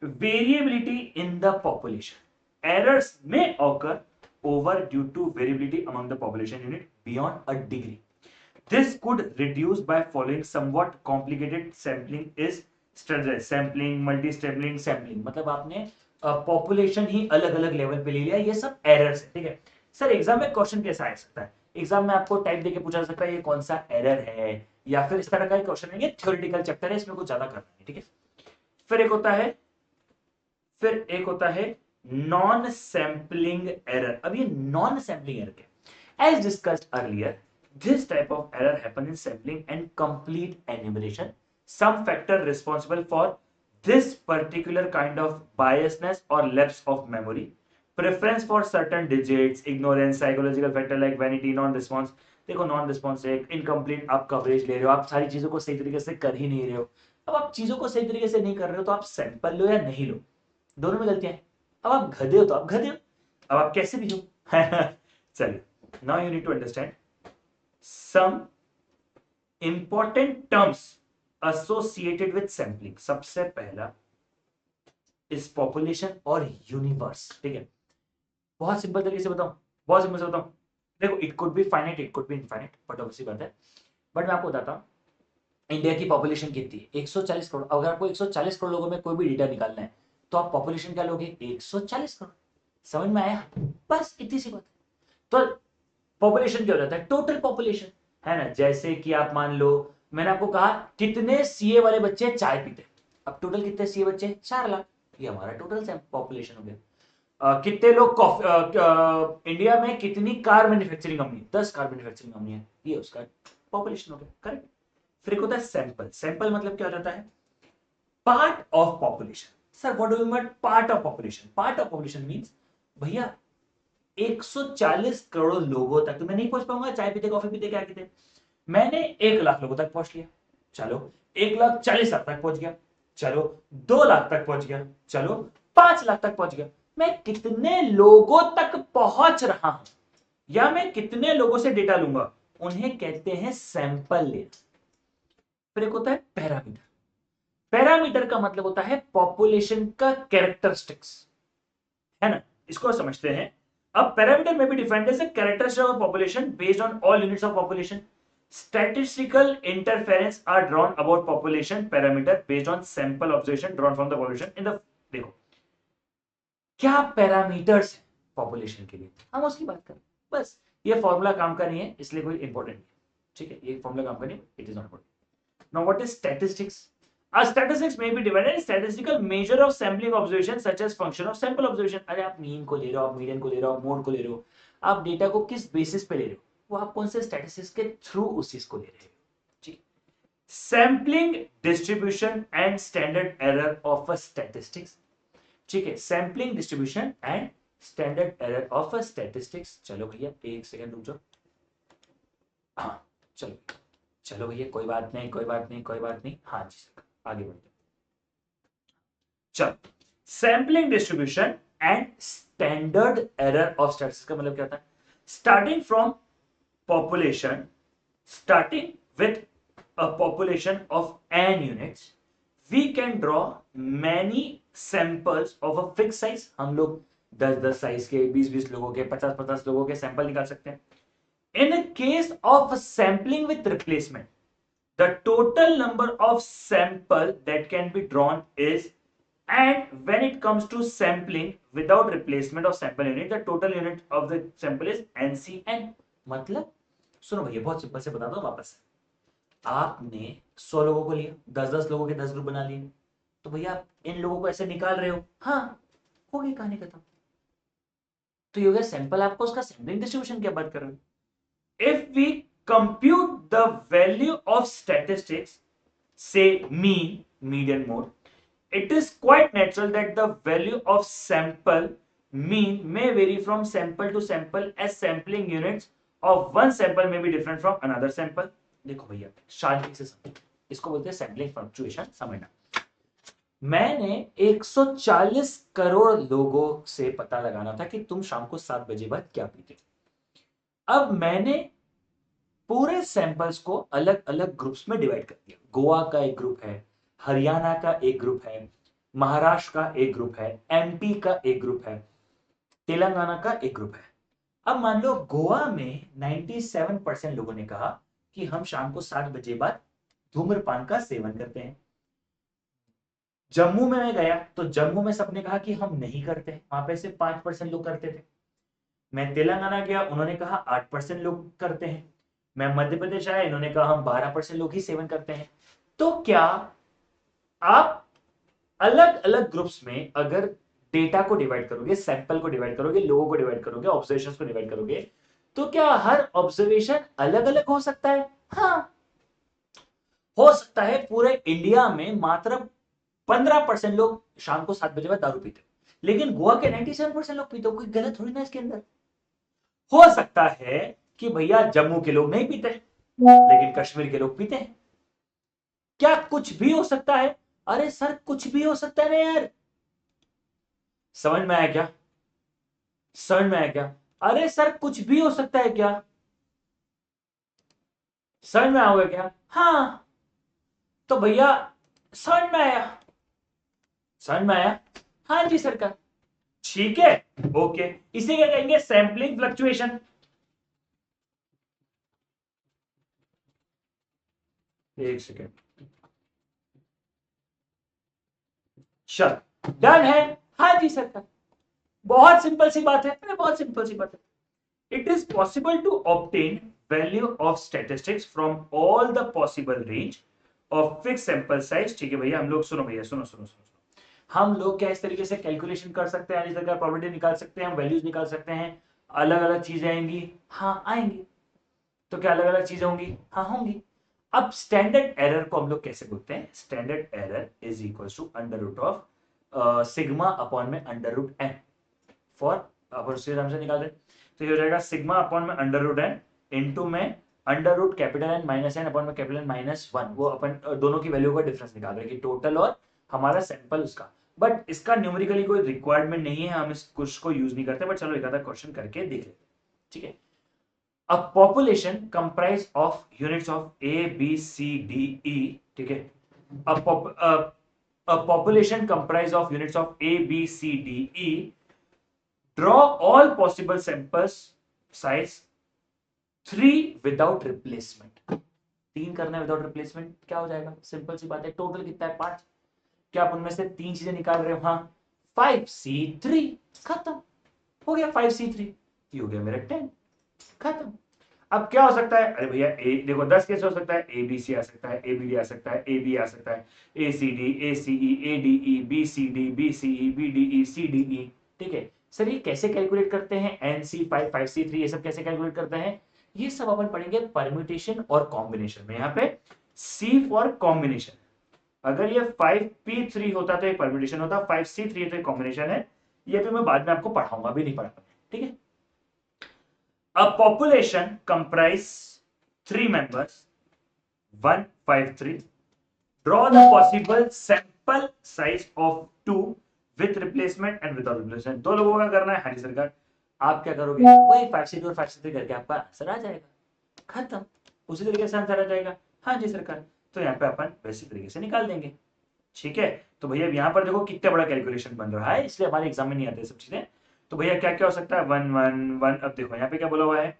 Variability in the population, errors में occur over due to variability among the population unit beyond a degree. This could reduce by following somewhat complicated sampling is standardized sampling, multi-sampling, sampling। मतलब आपने population ही अलग अलग level पे ले लिया, ये सब एरर्स है, ठीक है। सर एग्जाम में क्वेश्चन कैसा आ सकता है? एग्जाम में आपको टाइप देके पूछा जा सकता है ये कौन सा एरर है, या फिर इस तरह का क्वेश्चन है, ये थ्योरेटिकल चैप्टर है, इसमें कुछ ज्यादा करना है, ठीक है। फिर एक होता है नॉन सैम्पलिंग एरर। अब ये नॉन सैम्पलिंग एरर क्या? As discussed earlier, this type of error happen in sampling and complete enumeration. Some factor responsible for this particular kind of biasness or lapse of memory, preference for certain digits, ignorance, psychological factor like vanity, non response। देखो non response है, incomplete आप coverage ले रहे हो, आप सारी चीजों को सही तरीके से कर ही नहीं रहे हो। अब आप चीजों को सही तरीके से नहीं कर रहे हो, तो आप सैंपल लो या नहीं लो, दोनों में गलतियां हैं। अब आप गधे हो तो आप गधे हो, अब आप कैसे भी हो चलिए, now you need to understand some important terms associated with sampling. सबसे पहला इस पॉपुलेशन और यूनिवर्स, ठीक है। बहुत सिंपल तरीके से बताऊं, बहुत सिंपल से बताऊं, देखो it could be finite, it could be infinite, but obviously बात है। बट मैं आपको बताता हूं इंडिया की पॉपुलेशन कितनी है, 140 करोड़। अगर आपको 140 करोड़ लोगों में कोई भी डेटा निकालना है तो आप पॉपुलेशन क्या लोगे, 140 करोड़। समझ में आया? बस इतनी सी बात है। तो पॉपुलेशन क्या हो जाता है, टोटल पॉपुलेशन, है ना। जैसे कि आप मान लो मैंने आपको कहा कितने सीए वाले बच्चे चाय पीते, अब टोटल कितने सीए बच्चे, 4 लाख, ये हमारा टोटल पॉपुलेशन हो गया। कितने लोग इंडिया में कितनी car manufacturing company, 10 car manufacturing company है, ये उसका पॉपुलेशन हो गया, करेक्ट। फिर एक होता है सैंपल। सैंपल मतलब क्या हो जाता है, part of population. Sir what do you mean part of population? Part of population means भैया 140 करोड़ लोगों तक तो मैं नहीं पहुंच पाऊंगा, चाय पीते कॉफी पीते क्या पीते। मैंने 1 लाख लोगों तक पहुंच लिया, चलो 1,40,000 तक पहुंच गया, चलो 2 लाख तक पहुंच गया, चलो 5 लाख तक पहुंच गया। मैं कितने लोगों तक पहुंच रहा हूं या मैं कितने लोगों से डेटा लूंगा, उन्हें कहते हैं सैंपल लेना। फिर एक होता है पैरामीटर। पैरामीटर का मतलब होता है पॉपुलेशन का कैरेक्टरिस्टिक्स, है ना। इसको समझते हैं। अब पैरामीटर में भी defined as a characteristic of population based on all units of population. Statistical interference are drawn about population parameter based on sample observation drawn from the population in the, देखो क्या पैरामीटर्स है population के लिए, हम उसकी बात करें। बस ये फॉर्मूला काम का नहीं है, इसलिए कोई इंपॉर्टेंट नहीं, ठीक है। ये फॉर्मूला काम का नहीं, it is not important. Now what is statistics? A statistics may be divided in statistical measure of sampling observation such as function of sample observation। अरे आप मीन को ले रहे हो, आप मीडियन को ले रहे हो, आप मोड को ले रहे हो, आप डेटा को किस बेसिस पे ले रहे हो, वो आप कौन से स्टैटिस्टिक्स के थ्रू उस चीज को ले रहे हो, ठीक। Sampling distribution and standard error of a statistics, ठीक है। Sampling distribution and standard error of a statistics. चलो भैया एक सेकंड रुक जाओ, हाँ चलो चलो भैया, कोई बात नहीं कोई बात नहीं कोई बात नहीं, हाँ जी सर आगे बढ़ते। चलो sampling distribution and standard error of statistics का मतलब क्या था, starting from population, starting with a population of n units, we can draw many samples of a fixed size। हम लोग 10-10 साइज के, 20-20 लोगों के, 50-50 लोगों के सैंपल निकाल सकते हैं। In a case of sampling with replacement, the total number of sample that can be drawn is, and when it comes to sampling without replacement of sample unit, the total unit of the sample is NCN। मतलब सुनो भैया बहुत simple से बता दो वापस, आपने 100 लोगों को लिया, 10-10 लोगों के 10 ग्रुप बना लिए, तो भैया आप इन लोगों को ऐसे निकाल रहे हो, हाँ हो गई कहानी खत्म। तो ये हो गया सैंपल, आपको उसका सैम्पलिंग डिस्ट्रीब्यूशन क्या बात कर रहे हो। If we compute the value of statistics, say mean, median, mode, it is quite natural that the value of sample mean may vary from sample to sample as sampling units of one sample may be different from another sample। देखो भैया शांति से समझो, इसको बोलते हैं sampling fluctuation. समझना, मैंने 140 करोड़ लोगों से पता लगाना था कि तुम शाम को 7 बजे बाद क्या पीते। अब मैंने पूरे सैंपल्स को अलग अलग ग्रुप्स में डिवाइड कर दिया। गोवा का एक ग्रुप है, हरियाणा का एक ग्रुप है, महाराष्ट्र का एक ग्रुप है, एमपी का एक ग्रुप है, तेलंगाना का एक ग्रुप है। अब मान लो गोवा में 97% लोगों ने कहा कि हम शाम को 7 बजे बाद धूम्रपान का सेवन करते हैं। जम्मू में मैं गया तो जम्मू में सबने कहा कि हम नहीं करते, वहां पे से 5% लोग करते थे। मैं तेलंगाना गया, उन्होंने कहा 8% लोग करते हैं। मैं मध्य प्रदेश आया, इन्होंने कहा हम 12% लोग ही सेवन करते हैं। तो क्या आप अलग अलग ग्रुप्स में अगर डेटा को डिवाइड करोगे, सैंपल को डिवाइड करोगे, लोगों को डिवाइड करोगे, ऑब्जर्वेशंस को डिवाइड करोगे, तो क्या हर ऑब्जर्वेशन अलग अलग हो सकता है? हाँ हो सकता है। पूरे इंडिया में मात्र 15% लोग शाम को 7 बजे बाद दारू पीते, लेकिन गोवा के 97% लोग पीते, कोई गलत थोड़ी ना इसके अंदर। हो सकता है कि भैया जम्मू के लोग नहीं पीते लेकिन कश्मीर के लोग पीते हैं। क्या कुछ भी हो सकता है? अरे सर कुछ भी हो सकता है ना यार, समझ में आया क्या? समझ में आया क्या? अरे सर कुछ भी हो सकता है क्या? समझ में आओगे क्या? हाँ तो भैया समझ में आया, समझ में आया। हाँ जी सरकार। ठीक है, ओके। इसे क्या कहेंगे? Sampling fluctuation. एक सेकेंड, चल डन है। हाँ जी सरकार। बहुत सिंपल सी बात है, अरे बहुत सिंपल सी बात है। It is possible to obtain value of statistics from all the possible range of fix sample size. ठीक है भैया, हम लोग सुनो भैया, सुनो सुनो सुनो, हम लोग क्या इस तरीके से कैलकुलेशन कर सकते हैं, इस तरह प्रोबेबिलिटी निकाल सकते हैं, हम वैल्यूज निकाल सकते हैं। अलग अलग चीजें आएंगी, हाँ आएंगी। तो क्या अलग अलग चीजें होंगी? हाँ होंगी। अब स्टैंडर्ड एरर को हम लोग कैसे बोलते हैं? Standard error is equal to under root of sigma upon में अंडर रूट एन फॉर, अपन उसी नाम से निकाल रहे, तो ये हो जाएगा सिग्मा अपॉन में अंडर रूट एन इंटू में under root capital N minus N upon में कैपिटल एन माइनस वन। वो अपन दोनों की वैल्यू का डिफरेंस निकाल रहे हैं कि टोटल और हमारा सैंपल उसका। बट इसका न्यूमेरिकली कोई रिक्वायरमेंट नहीं है, हम इस कुछ को यूज नहीं करते, बट चलो एक आधा क्वेश्चन करके देख लेते हैं। ठीक है। A population comprised of units of A, B, C, D, E, ठीक है। A population comprised of units of A, B, C, D, E. Draw all possible samples size 3 without replacement। 3 करना है विदाउट रिप्लेसमेंट, क्या हो जाएगा? Simple सी बात है, टोटल कितना है? 5। क्या आप उनमें से 3 चीजें निकाल रहे हो? हाँ 5C3, खत्म हो गया। 5C3 ये हो गया मेरा 10, खत्म। अब क्या हो सकता है? अरे भैया ए देखो 10 कैसे हो सकता है? ए बी सी आ सकता है, ए बी डी आ सकता है, ए बी आ सकता है, A C D, A C E, A D E, B C D, B C E, B D E, C D E. ठीक है सर, ये कैसे कैलकुलेट करते हैं? एन सी 5, 5C3 ये सब कैसे कैलकुलेट करते हैं? ये सब अपन पढ़ेंगे परम्यूटेशन और कॉम्बिनेशन में। यहाँ पे सी फॉर कॉम्बिनेशन, अगर ये 5P3 होता तो ये परम्यूटेशन होता, 5C3 तो ये कॉम्बिनेशन है। ये भी मैं बाद में आपको पढ़ाऊंगा, भी नहीं पढ़ा। ठीक है। A population comprise 3 members, 1, 5, 3. Draw the possible sample size of 2 with replacement and without replacement। 2 लोगों का करना है। हाँ जी सरकार। आप क्या करोगे? वही 5C2 और 5C3 करके आपका आंसर आ जाएगा, खत्म। उसी तरीके से आंसर आ जाएगा। हाँ जी सरकार। तो यहाँ पे अपन वैसी तरीके से निकाल देंगे। ठीक है। तो भैया यहाँ पर देखो कितना बड़ा कैलकुलेशन बन रहा है, इसलिए हमारे एग्जाम में नहीं आते सब चीजें। तो भैया क्या क्या हो सकता है? 1 1 1। अब देखो यहाँ पे क्या बोला हुआ है?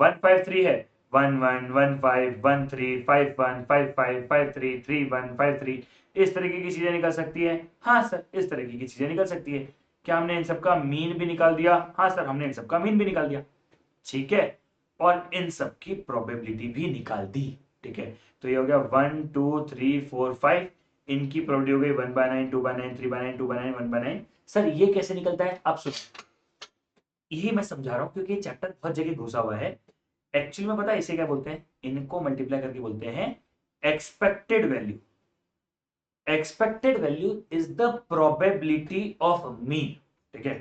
153 है, 1 1 1 5 1 3 5 1 5 5 5 3 3 1 5 3। इस तरीके की चीजें निकल सकती है। हाँ सर, इस तरीके की चीजें निकल सकती है। क्या हमने इन सबका मीन भी निकाल दिया? हाँ सर, हमने इन सबका मीन भी निकाल दिया। ठीक है। और इन सब की प्रोबेबिलिटी भी निकाल दी। ठीक है। तो ये हो गया 1 2 3 4 5। इनकी प्रोबेबिलिटी हो गई 1/9, 2/9, 3/9, 2/9, 1/9। सर ये कैसे निकलता है? अब सुनो, यही मैं समझा रहा हूं क्योंकि चैप्टर बहुत जगह घुसा हुआ है। एक्चुअली में पता है इसे क्या बोलते हैं? इनको मल्टीप्लाई करके बोलते हैं expected value. Expected value is the probability of mean. ठीक है।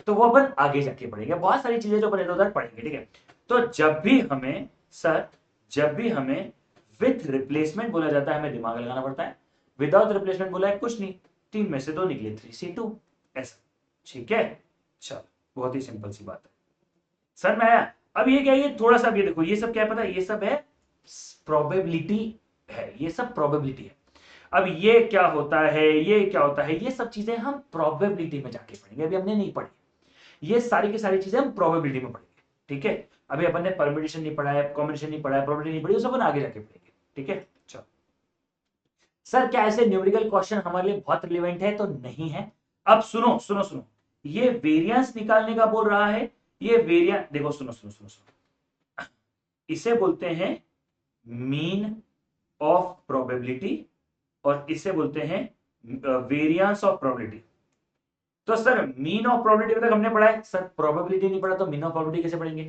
तो वो अपन आगे जाके पढ़ेंगे, बहुत सारी चीजें जो अपन इधर उधर पढ़ेंगे। ठीक है। तो जब भी हमें सर, जब भी हमें विथ रिप्लेसमेंट बोला जाता है, हमें दिमाग लगाना पड़ता है। विदाउट रिप्लेसमेंट बोला है कुछ नहीं, 3 में से 2 निकले, 3C2 ऐसा। ठीक है। चलो बहुत ही सिंपल सी बात है, सर मैं आया। अब ये क्या है? ये थोड़ा सा, ये देखो ये सब क्या है पता है? ये सब है प्रोबेबिलिटी है, ये सब प्रोबेबिलिटी है। अब ये क्या होता है, ये क्या होता है, ये सब चीजें हम प्रोबेबिलिटी में जाके पढ़ेंगे, अभी हमने नहीं पढ़ी। ये सारी की सारी चीजें हम प्रोबेबिलिटी में पढ़ेंगे। ठीक है। अभी अपन ने परम्यूटेशन नहीं पढ़ा है, कॉम्बिनेशन नहीं पढ़ा है, प्रोबेबिलिटी नहीं पढ़ी, सब अपन आगे जाके पढ़ेंगे। ठीक है। चलो सर, क्या ऐसे न्यूमेरिकल क्वेश्चन हमारे लिए बहुत रिलेवेंट है? तो नहीं है। अब सुनो सुनो सुनो, ये वेरिएंस निकालने का बोल रहा है। ये वेरिएंस देखो, सुनो सुनो सुनो सुनो, इसे बोलते हैं मीन ऑफ प्रोबेबिलिटी और इसे बोलते हैं वेरिएंस ऑफ प्रोबेबिलिटी। तो सर मीन ऑफ प्रोबेबिलिटी तक हमने पढ़ा है सर, प्रोबेबिलिटी नहीं पढ़ा तो मीन ऑफ प्रोबेबिलिटी कैसे पढ़ेंगे?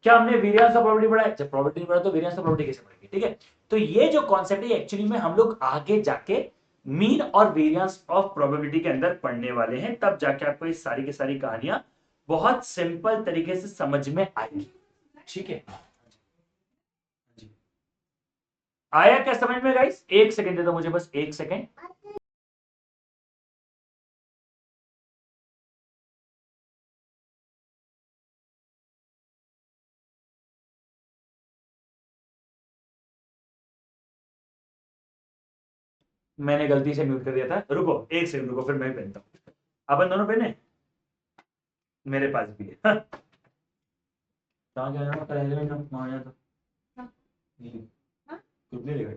क्या हमने वेरिएंस ऑफ प्रोबेबिलिटी पढ़ा है? जब प्रोबेबिलिटी नहीं पढ़ा तो वेरिएंस ऑफ प्रोबेबिलिटी कैसे पढ़ेंगे? ठीक है। तो ये जो कॉन्सेप्ट है एक्चुअली में हम लोग आगे जाके मीन और वेरिएंस ऑफ प्रोबेबिलिटी के अंदर पढ़ने वाले हैं, तब जाके आपको ये सारी की सारी कहानियां बहुत सिंपल तरीके से समझ में आएगी। ठीक है। आया क्या समझ में गाइस? एक सेकंड दे दो मुझे, बस एक सेकंड। मैंने गलती से म्यूट कर दिया था, रुको एक सेकंड रुको, फिर मैं भी पहनता हूँ। अपन दोनों पहने, मेरे पास भी है। कहाँ गया ना पहले में ना माया तो कुछ नहीं लेगा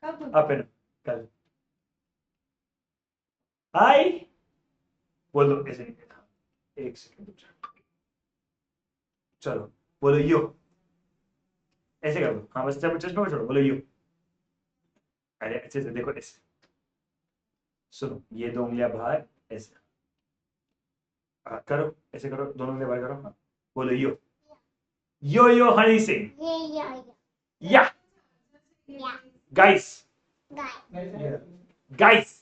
अब पहनो कल। हाय बोलो ऐसे नहीं था, एक सेकंड चलो बोलो यो, ऐसे कर दो, हाँ बस जब चश्मा को छोड़ो बोलो यो। अरे अच्छे से देखो ऐसे, सुनो ये दो उंगलियां बाहर ऐसे, हाँ, करो ऐसे करो, दोनों उंगलियां बाहर करो, हाँ बोलो यो यो हनी सिंह या गाइस गाइस।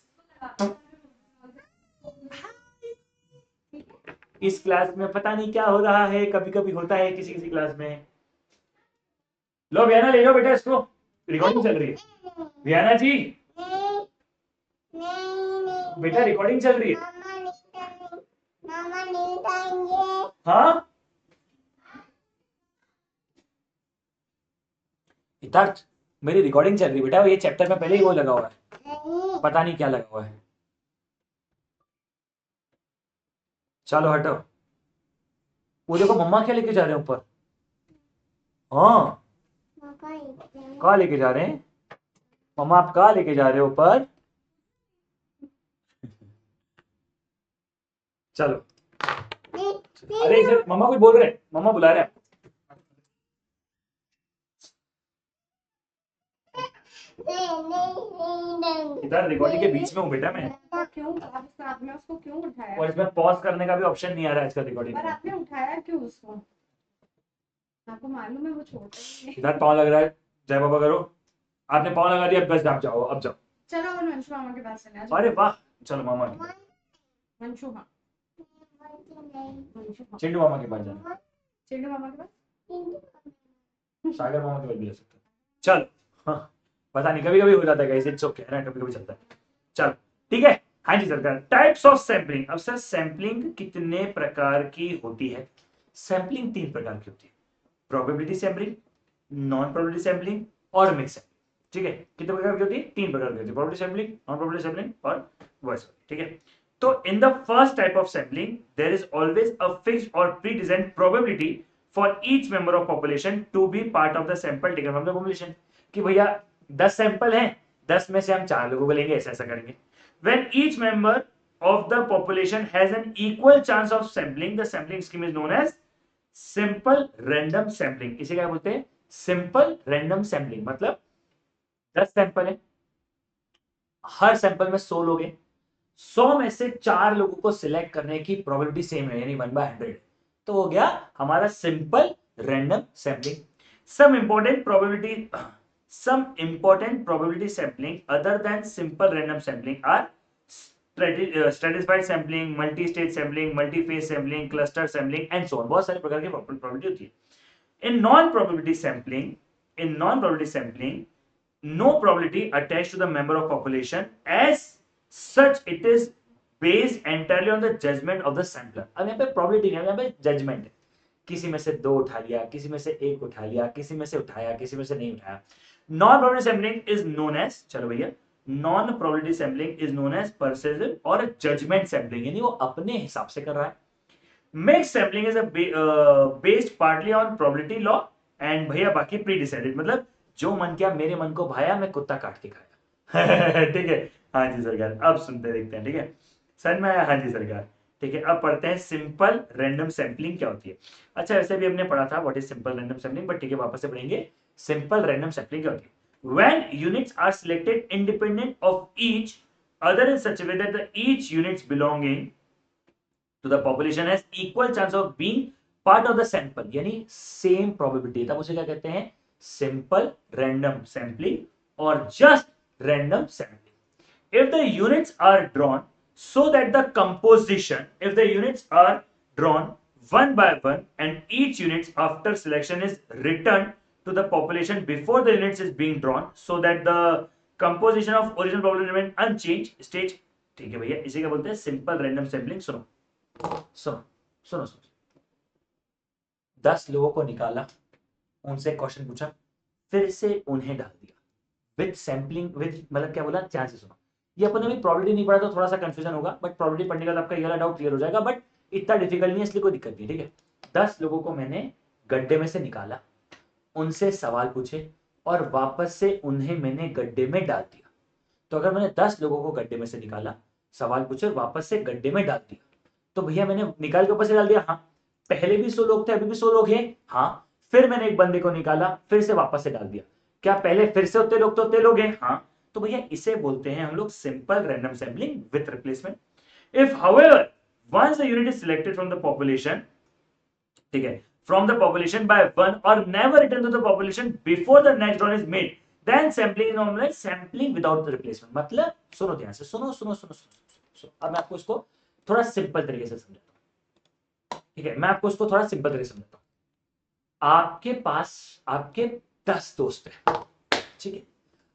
इस क्लास में पता नहीं क्या हो रहा है, कभी कभी होता है किसी किसी क्लास में। लो वियाना ले लो बेटा इसको, रिकॉर्डिंग चल रही है। वियाना जी बेटा रिकॉर्डिंग चल रही है। हाँ हितार्थ मेरी रिकॉर्डिंग चल रही है बेटा, ये चैप्टर में पहले ही वो लगा हुआ है, पता नहीं क्या लगा हुआ है। चलो हटो, वो देखो मम्मा क्या लेके जा रहे हैं ऊपर। हाँ कहाँ लेके जा रहे हैं मम्मा, आप कहाँ लेके जा रहे हो ऊपर। चलो अरे इसे मम्मा कुछ बोल रहे हैं, मम्मा बुला रहे हैं। इधर रिकॉर्डिंग के बीच में हूँ बेटा मैं। क्यों आपने उसको क्यों उठाया? और इसमें पॉज करने का भी ऑप्शन नहीं आ रहा है आजकल रिकॉर्डिंग पर में। आपने उठाया क्यों उसको? आपको मालूम है वो छोटा ही है। इधर पाँव लग रहा है, जय बाबा करो। आपने पाँव लगा दिया, बस आप जाओ, अब जाओ। चलो और वंशु मामा के पास चले। अरे वाह चलो मामा के, वंशु हाँ, वंशु हाँ, चिंटू मामा के पास जाना, चिंटू मामा के पास, सागर मामा के पास भी जा सकते हैं। चल हाँ पता नहीं कभी कभी हो जाता है कैसे, इट्स ओके ना, कभी कभी चलता है। चल ठीक है। हाँ जी सरकार, टाइप्स ऑफ सैंपलिंग। अब सर सैंपलिंग कितने प्रकार की होती है। सैंपलिंग 3 प्रकार की होती है, probability sampling, non probability sampling और मिक्स सैंपलिंग। ठीक है, कितने प्रकार की होती है, 3 प्रकार की होती है, probability sampling, non probability sampling और वॉइस। ठीक है, तो in the first type of sampling there is always a fixed और pre designed probability for each member of population to be part of the sample taken from the population. कि भैया 10 sample हैं, 10 में से हम 4 लोगों को लेंगे, ऐसा ऐसा करेंगे। When each member of the population has an equal chance of sampling, the sampling scheme is known as simple random sampling। इसे क्या बोलते हैं, सिंपल रैंडम सैंपलिंग। मतलब 10 सैंपल है, हर सैंपल में 100 लोग हैं, 100 में से 4 लोगों को सिलेक्ट करने की प्रोबेबिलिटी सेम है, यानी 1/100, तो हो गया हमारा simple random sampling. some important probability some important probability sampling other than simple random sampling are stratified sampling, multi-stage sampling, multi-phase sampling, cluster sampling and so on। बहुत सारे प्रकार की प्रोबेबिलिटी होती है। In non-probability sampling, no probability attached to the member of population, as such it is based entirely on the judgment of the sampler। अब यहाँ पे probability नहीं है, यहाँ पे judgment है। किसी में से 2 उठा लिया, किसी में से 1 उठा लिया, किसी में से उठाया, किसी में से नहीं उठाया। Non probability sampling is known as, चलो भैया, non probability sampling is known as purposive और जजमेंट सैंपलिंग, यानी वो अपने हिसाब से कर रहा है। Mix sampling is based partly on probability law and भैया बाकी प्री डिसाइडेड, मतलब जो मन किया, मेरे मन को भाया, मैं कुत्ता काट के खाया। ठीक है, हाँ जी सरकार, अब सुनते देखते हैं। ठीक है सर में आया, हाँ जी सरकार। ठीक है, अब पढ़ते हैं सिंपल रैंडम सैंपलिंग क्या होती है। अच्छा वैसे भी हमने पढ़ा था what is simple random sampling, but ठीक है वापस से पढ़ेंगे। सिंपल रैंडम सैंपलिंग क्या होती है, when units are selected independent of each other in such a way that the each units belonging to the population has equal chance of being part of the sample, यानी same probability, तब उसे क्या कहते हैं, simple random sampling और just random sampling. if the units are drawn so that the composition, if the units are drawn one by one and each unit after selection is returned to the population before the units is being drawn so that the composition of original population remain unchanged stage। ठीक है भैया, इसे क्या बोलते हैं, simple random sampling. सुनो सुनो सुनो सुनो, 10 लोगों को निकाला, उनसे क्वेश्चन पूछा, फिर से उन्हें डाल दिया, विद सैंपलिंग विद, मतलब क्या बोला, ध्यान से सुनो, ये अपन अभी प्रोबेबिलिटी नहीं पढ़ा तो थोड़ा सा कंफ्यूजन होगा, बट प्रोबेबिलिटी पढ़ने के बाद आपका ये वाला डाउट क्लियर हो जाएगा, बट इतना डिफिकल्ट नहीं है, इसलिए कोई दिक्कत नहीं, ठीक है। 10 लोगों को मैंने गड्ढे में से निकाला, उनसे सवाल पूछे और वापस से उन्हें मैंने गड्ढे में डाल दिया। तो अगर मैंने 10 लोगों को गड्ढे में से निकाला, सवाल पूछे, वापस से गड्ढे में डाल दिया, तो भैया मैंने निकाल के ऊपर से डाल दिया, हाँ। पहले भी 100 लोग थे, अभी भी 100 लोग हैं, हाँ। फिर मैंने एक बंदे को निकाला, फिर से वापस से डाल दिया, क्या पहले फिर से उतने लोग तो उतने लोग हैं, हाँ। तो भैया इसे बोलते हैं हम लोग simple random sampling with replacement. If however once the unit is selected from the population, ठीक है, from the population by one और never return to the population before the next draw is made, then sampling is known as sampling without replacement. मतलब सुनो ध्यान से, सुनो सुनो सुनो सुनो, अब मैं आपको इसको थोड़ा सिंपल तरीके से समझाता हूं, ठीक है, मैं आपको इसको थोड़ा सिंपल तरीके से समझाता हूं। आपके पास आपके 10 दोस्त हैं, ठीक है,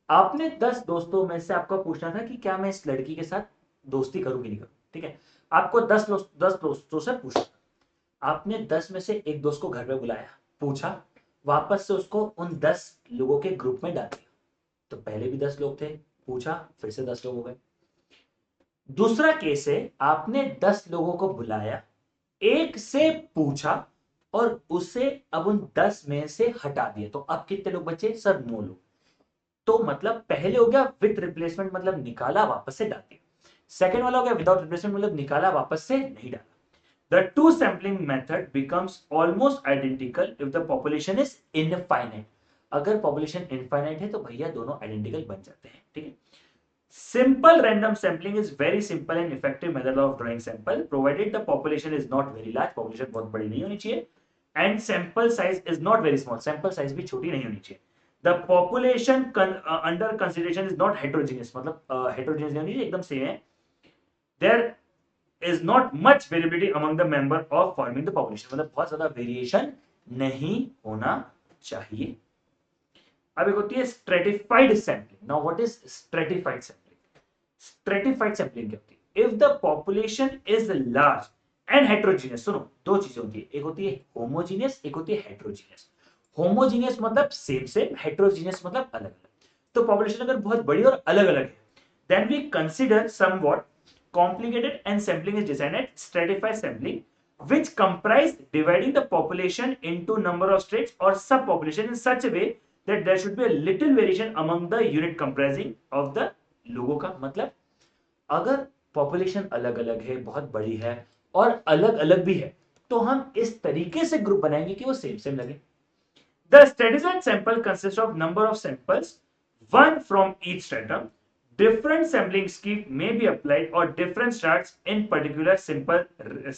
आपने 10 दोस्तों में से आपको पूछना था कि क्या मैं इस लड़की के साथ दोस्ती करूं कि नहीं करूं, ठीक है, आपको 10 दोस्तों से पूछना था, आपने 10 में से एक दोस्त को घर पे बुलाया, पूछा, वापस से उसको उन 10 लोगों के ग्रुप में डाल दिया, तो पहले भी 10 लोग थे, पूछा, फिर से 10 लोग हो गए। दूसरा केस है, आपने 10 लोगों को बुलाया, एक से पूछा और उसे अब उन 10 में से हटा दिया, तो अब कितने लोग बचे सर, 9 लोग। तो मतलब पहले हो गया विद रिप्लेसमेंट, मतलब निकाला वापस से डाल दिया। सेकंड वाला हो गया विदाउट रिप्लेसमेंट, मतलब निकाला वापस से नहीं डाला। The two sampling method becomes almost identical if the population is infinite. अगर population infinite है तो भैया दोनों identical बन जाते हैं, ठीक है। Simple random sampling is very simple and effective method of drawing sample, provided the population is not very large, population बहुत बड़ी नहीं होनी चाहिए, and sample size is not very small, sample size भी छोटी नहीं होनी चाहिए। The population under consideration is not heterogeneous, मतलब heterogeneous नहीं होनी चाहिए, एकदम सेम है। There is not much variability among the member of forming the population, मतलब बहुत ज्यादा वेरिएशन नहीं होना चाहिए। अब एक होती है stratified sampling. Now what is stratified sampling? Stratified sampling क्या होती है? If the population is large and heterogeneous, सुनो दो चीजें होती है, एक होती है होमोजीनियस, एक होती है हेट्रोजीनियस। होमोजीनियस मतलब सेम सेम, हेट्रोजीनियस मतलब अलग अलग। तो पॉपुलेशन अगर बहुत बड़ी और अलग अलग है, then we consider somewhat complicated and sampling is designed as stratified sampling, which comprise dividing the population into number of states or subpopulation in such a way that there should be a little variation among the unit comprising of the लोगों का। मतलब अगर population अलग अलग है, बहुत बड़ी है और अलग अलग भी है, तो हम इस तरीके से ग्रुप बनाएंगे कि वो सेम सेम लगे। The stratified sample consists of number of samples, one from each stratum. Different sampling scheme may be applied or different starts in particular simple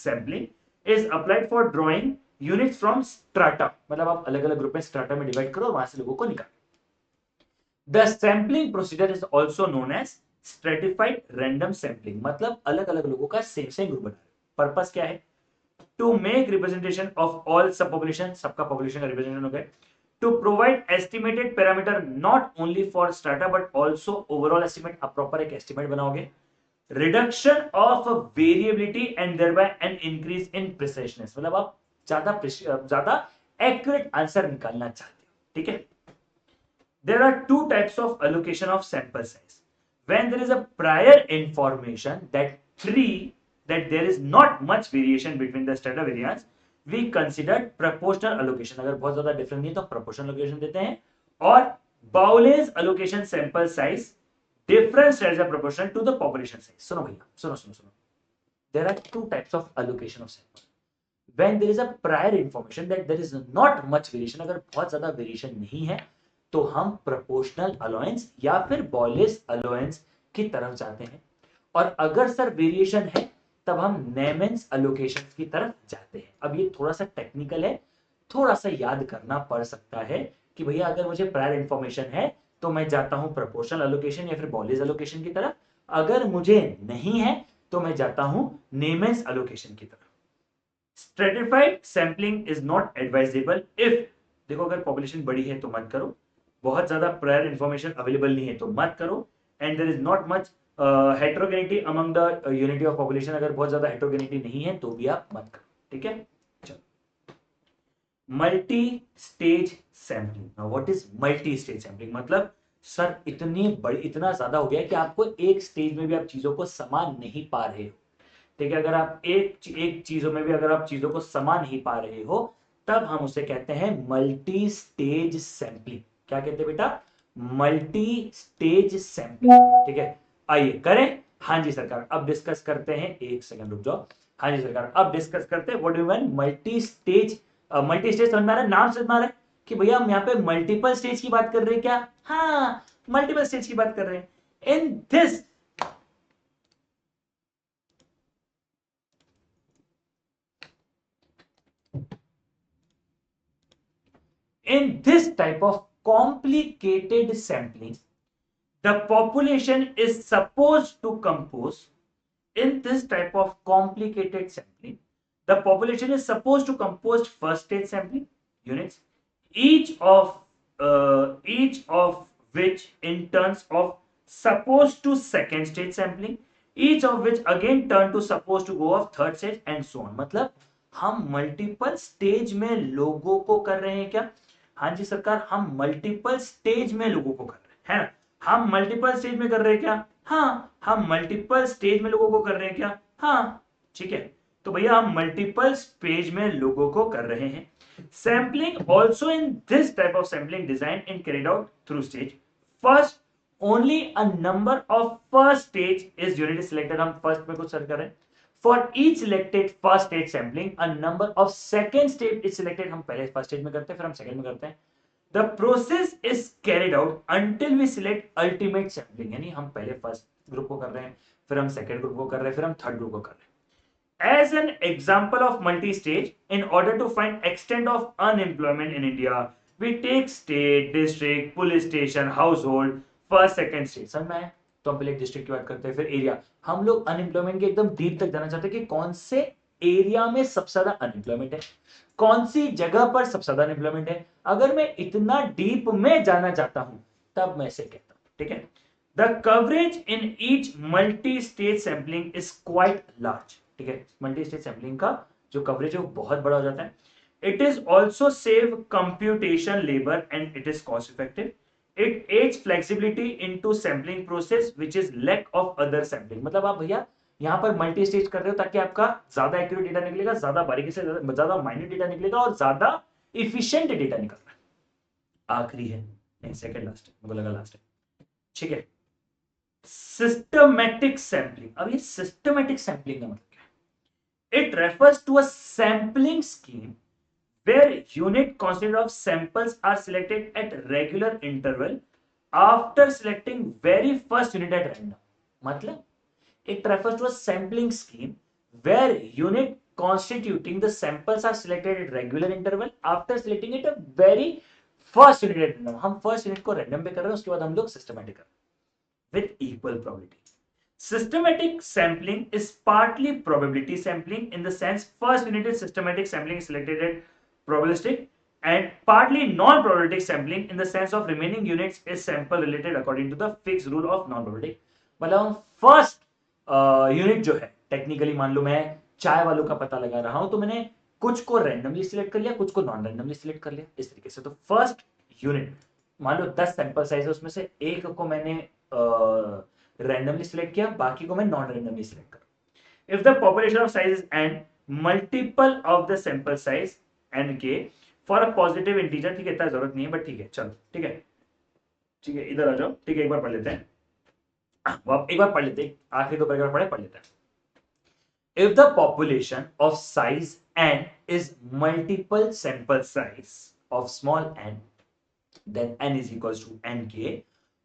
sampling is applied for drawing units from strata, मतलब आप अलग अलग group में strata में divide करो और वहां से लोगों को निकालो। The sampling procedure is also known as stratified random sampling, मतलब अलग अलग लोगों का सेम सेम ग्रुप बना। पर्पस क्या है? To make representation of all subpopulation, सबका population का representation हो गया, to provide estimated parameter not only for strata but also overall estimate, आप proper एक estimate बनाओगे, reduction of variability and thereby an increase in preciseness, मतलब आप ज्यादा accurate answer निकालना चाहते हो, ठीक है। There are two types of allocation of sample size. When there is a prior information that there is not much variation between the strata variance, we consider proportional allocation. अगर बहुत ज्यादा difference नहीं तो proportional allocation देते हैं। और Bowles allocation sample size, different stratas are proportional to the population size. सुनो भैया, सुनो। There are two types of allocation of sample. When there is a prior information that there is not much variation, अगर बहुत ज्यादा variation नहीं है, तो हम प्रोपोर्शनल अलाउंस या फिर बॉयलेस अलाउंस की तरफ जाते हैं। और अगर सर वेरिएशन है, तब हम नेमेंस अलोकेशन की तरफ जाते हैं। अब ये थोड़ा सा टेक्निकल है, थोड़ा सा याद करना पड़ सकता है कि भैया अगर मुझे प्रायर इंफॉर्मेशन है तो मैं जाता हूं प्रोपोर्शनल अलोकेशन या फिर बॉयलेस अलोकेशन की तरफ, अगर मुझे नहीं है तो मैं जाता हूं नेमेंस अलोकेशन की तरफ। Stratified sampling is not advisable if, देखो अगर पॉपुलेशन बड़ी है तो मत करो, बहुत ज्यादा प्रायर इंफॉर्मेशन अवेलेबल नहीं है तो मत करो, and there is not much heterogeneity among the unity of population, अगर बहुत ज्यादा हेट्रोगेनिटी नहीं है तो भी आप मत करो, ठीक है। चलो, multi stage sampling. Now what is multi stage sampling? मतलब सर इतना ज्यादा हो गया कि आपको एक स्टेज में भी आप चीजों को समा नहीं पा रहे हो। ठीक है, अगर आप एक चीजों में भी अगर आप चीजों को समा नहीं पा रहे हो, तब हम उसे कहते हैं मल्टी स्टेज सैंपलिंग। क्या कहते हैं बेटा? Multi stage sampling. ठीक है, आइए करें। हाँ जी सरकार, अब डिस्कस करते हैं, एक सेकंड रुक जाओ। हाँ जी सरकार, अब डिस्कस करते हैं what do you mean multi stage. Multi stage समझ में आ रहा है? नाम समझ में आ रहा है कि भैया हम यहाँ पे मल्टीपल स्टेज की बात कर रहे हैं क्या? हाँ, मल्टीपल स्टेज की बात कर रहे हैं। In this type of complicated sampling, the population is supposed to compose. In this type of complicated sampling, the population is supposed to compose first stage sampling units, each of which in turns of supposed to second stage sampling, each of which again turn to supposed to go of third stage and so on. मतलब हम multiple stage में लोगों को कर रहे हैं क्या? हाँ जी सरकार, हम मल्टीपल स्टेज में लोगों को कर रहे हैं, है ना? हम मल्टीपल स्टेज में कर रहे हैं क्या? हाँ, हम मल्टीपल स्टेज में लोगों को कर रहे हैं क्या? हाँ, ठीक है। तो भैया हम मल्टीपल स्टेज में लोगों को कर रहे हैं। Sampling also in this type of sampling design and carried out through stage. First only a number of first stage is unit selected. हम फर्स्ट में कुछ सर्च कर रहे हैं। For each selected first stage sampling, a number of second stage is selected. हम पहले first stage में करते हैं, फिर हम सेकंड में करते हैं। The process is carried out until we select ultimate sampling. यानी हम पहले फर्स्ट ग्रुप को कर रहे हैं, फिर हम सेकंड ग्रुप को कर रहे हैं, फिर हम थर्ड ग्रुप को कर रहे हैं। As an example of multi-stage, in order to find extent of unemployment in India, we take state, district, police station, household, first, second stage. समझ में आया? तो हम पहले डिस्ट्रिक्ट की बात करते हैं, फिर एरिया। हम लोग अनएम्प्लॉयमेंट के एकदम डीप तक जाना चाहते हैं कि कौन से एरिया में सबसे ज्यादा अनएम्प्लॉयमेंट है, कौन सी जगह पर सबसे ज्यादा अनएम्प्लॉयमेंट है। अगर मैं इतना डीप में जाना चाहता हूं, तब मैं इसे कहता हूं। ठीक है, the coverage in each multi stage sampling is quite large. ठीक है, मल्टी स्टेज सैंपलिंग का जो कवरेज है वो बहुत बड़ा हो जाता है। It is also save computation labour and it is cost effective. It adds flexibility into sampling process which is lack of other sampling। मतलब आप भैया यहाँ पर मल्टी स्टेज कर रहे हो ताकि आपका ज्यादा एक्यूरेट डेटा निकलेगा, ज्यादा बारीकी से ज्यादा माइन्यूट डेटा निकलेगा और ज्यादा इफिशिएंट डेटा निकल रहा है। आखिरी है, नहीं सेकंड लास्ट है, मुझे लगा लास्ट है। ठीक है, सिस्टमैटिक सैंपलिंग। अब ये सिस्टमैटिक सैंपलिंग का मतलब क्या है? It refers to a sampling scheme where unit consisted of samples are selected at regular interval after selecting very first unit at random। मतलब it refers to a sampling scheme where unit constituting the samples are selected at regular interval after selecting it a very first unit at random। हम first unit को random पे कर रहे हैं, उसके बाद हम लोग सिस्टमैटिक कर रहे हैं with equal probability। Systematic sampling is partly probability sampling in the sense first unit is systematic sampling selected at probabilistic, and partly non-probabilistic sampling in the sense of remaining units is sample related according to the fixed rule of non-probabilistic। मतलब first unit जो है, technically मान लो मैं चाय वालों का पता लगा रहा हूं, तो मैंने कुछ को रैंडमली सिलेक्ट कर लिया, कुछ को नॉन रैंडमली सिलेक्ट कर लिया, इस तरीके से। तो फर्स्ट यूनिट मान लो 10 सैंपल साइज है, उसमें से एक को मैंने रैंडमली सिलेक्ट किया, बाकी को मैं नॉन रैंडमली सिलेक्ट कर। If the population of size and multiple of the sample size N के फॉर अ पॉजिटिव इंटीजर। ठीक है, इतना जरूरत नहीं है, बट ठीक है, चलो ठीक है, ठीक है, इधर आ जाओ। ठीक है, एक बार पढ़ लेते हैं, एक बार पढ़ लेते हैं, आखिरी दो पैराग्राफ पढ़े, पढ़ लेते हैं। If the population of size n is multiple sample size of small n, then n is equals to nk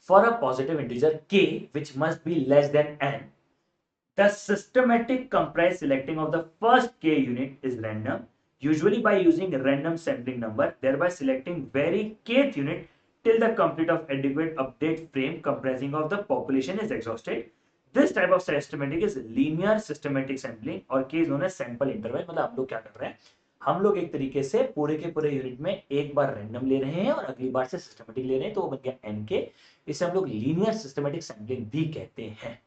for a positive integer k which must be less than n. The systematic comprise selecting of the first k unit is random, usually by using random sampling number, thereby selecting very kth unit till the complete of adequate update frame comprising of the population is exhausted. This type of systematic is linear systematic sampling और k is known as sample interval। मतलब हम लोग क्या कर रहे हैं, हम लोग एक तरीके से पूरे के पूरे यूनिट में एक बार रैंडम ले रहे हैं और अगली बार से सिस्टमेटिक ले रहे हैं, तो वो बन गया nk। इसे हम लोग लीनियर सिस्टमेटिक सैंपलिंग भी कहते हैं।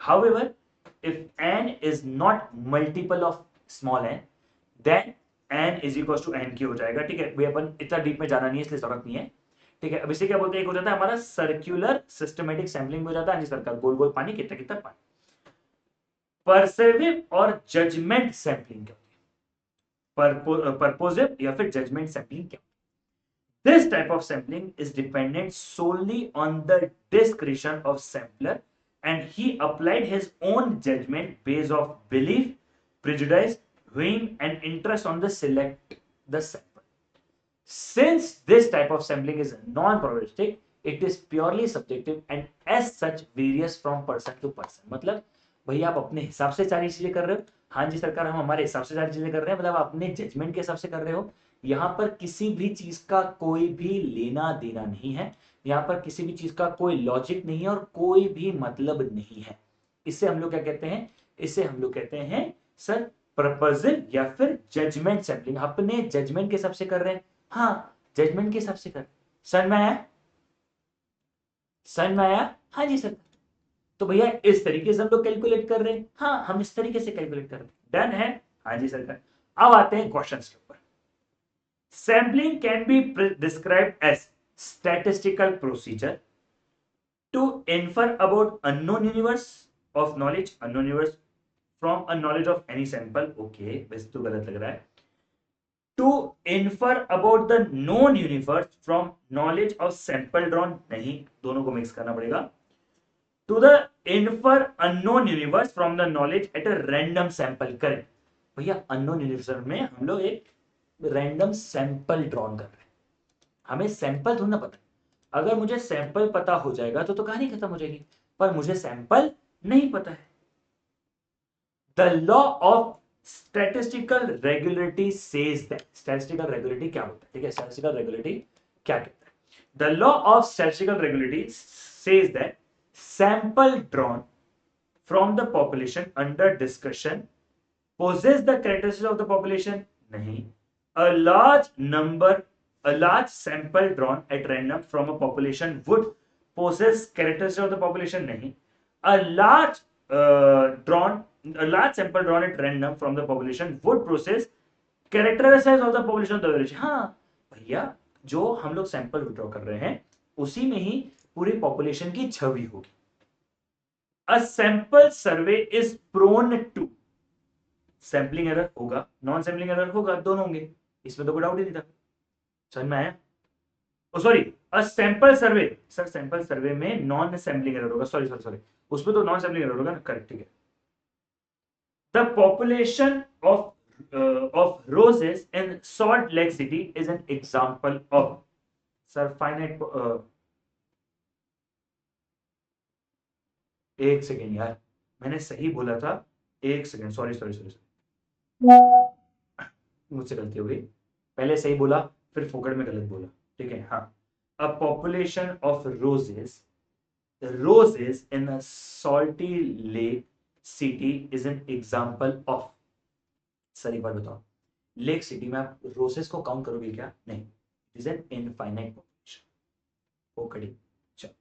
However, if n is not multiple of small n, then n is equals to nk हो जाएगा। ठीक है, भाई अपन इतना डीप में जाना नहीं है, इसलिए जरूरत नहीं है। ठीक है, अब इसे क्या बोलते हैं, एक हो जाता है हमारा सर्कुलर सिस्टमेटिक सैंपलिंग हो जाता है, हाँ जी सरकार, गोल गोल पानी, कितना कितना पानी। परसेविव और जजमेंट सैंपलिंग क्या होती है, परपोजिव या फिर जजमेंट सैंपलिंग क्या। This type of sampling is dependent solely on the discretion of sampler, and he applied his own judgment based of belief, prejudice, whim, and interest on the select the sample. Since this type of sampling is non-probabilistic, it is purely subjective and as such varies from person to person. मतलब भैया आप अपने हिसाब से सारी चीजें कर रहे हो, हाँ जी सरकार हम हमारे हिसाब से सारी चीजें कर रहे हैं, मतलब अपने जजमेंट के हिसाब से कर रहे हो। यहाँ पर किसी भी चीज का कोई भी लेना देना नहीं है, यहाँ पर किसी भी चीज का कोई लॉजिक नहीं है और कोई भी मतलब नहीं है। इसे हम लोग क्या कहते हैं, इसे हम लोग कहते हैं सर प्रपोजल या फिर जजमेंट सैंपलिंग। अपने जजमेंट के हिसाब से कर रहे हैं, हाँ जजमेंट के हिसाब से कर। समझ में आया, समझ में आया, हाँ जी सर। तो भैया इस तरीके से हम लोग कैलकुलेट कर रहे हैं, हाँ हम इस तरीके से कैलकुलेट कर रहे हैं, डन है, हाँ जी सर। अब आते हैं क्वेश्चंस के ऊपर। Sampling can be described as statistical procedure to infer about unknown universe of knowledge, unknown universe from a knowledge of any sample. Okay वैसे तो गलत लग रहा है। To infer about the known universe from knowledge of sample drawn, नहीं दोनों को mix करना पड़ेगा। To the infer unknown universe from the knowledge at a random sample. करें भैया, अननोन यूनिवर्स में हम लोग एक रैंडम सैंपल ड्रॉन कर रहे हैं, हमें सैंपल थोड़ा पता है। अगर मुझे सैंपल पता हो जाएगा तो कहानी खत्म हो जाएगी, पर मुझे सैंपल नहीं पता है। The law of statistical regularity says that, statistical regularity क्या होता है, ठीक है, स्टैटिस्टिकल रेगुलरिटी क्या कहता है। The law of statistical regularity says that sample drawn from the population under discussion possess the characteristics of the population, नहीं। a large number, a large sample drawn at random from a population would possess characteristics of the population, नहीं। a large drawn, a large sample drawn at random from the population would possess characteristics of the population of the village। हाँ भैया, जो हम लोग sample withdraw कर रहे हैं उसी में ही पूरी पॉपुलेशन की छवि होगी। a sample survey is prone to, sampling error होगा, नॉन सैंपलिंग एरर होगा, दोनों होंगे, इसमें तो कोई डाउट ही नहीं था। समझ में आया। Oh sorry, a sample survey, sir sample survey में नॉन सैंपलिंग एरर होगा, सॉरी सॉरी सॉरी, उसमें तो नॉन सैंपलिंग एरर होगा ना, करेक्ट, ठीक है। The population of roses in salt lake city is an example of, sir finite, एक second यार, मैंने सही बोला था, एक सेकेंड, सॉरी सॉरी सॉरी, मुझसे गलती हो गई, पहले सही बोला फिर फोकट में गलत बोला, ठीक है, हाँ। A population of roses, roses in a salty lake city is an example of, sir एक बार बताओ, लेक सिटी में आप रोसेस को काउंट करोगे क्या, नहीं, it is an infinite population. Okay चलो।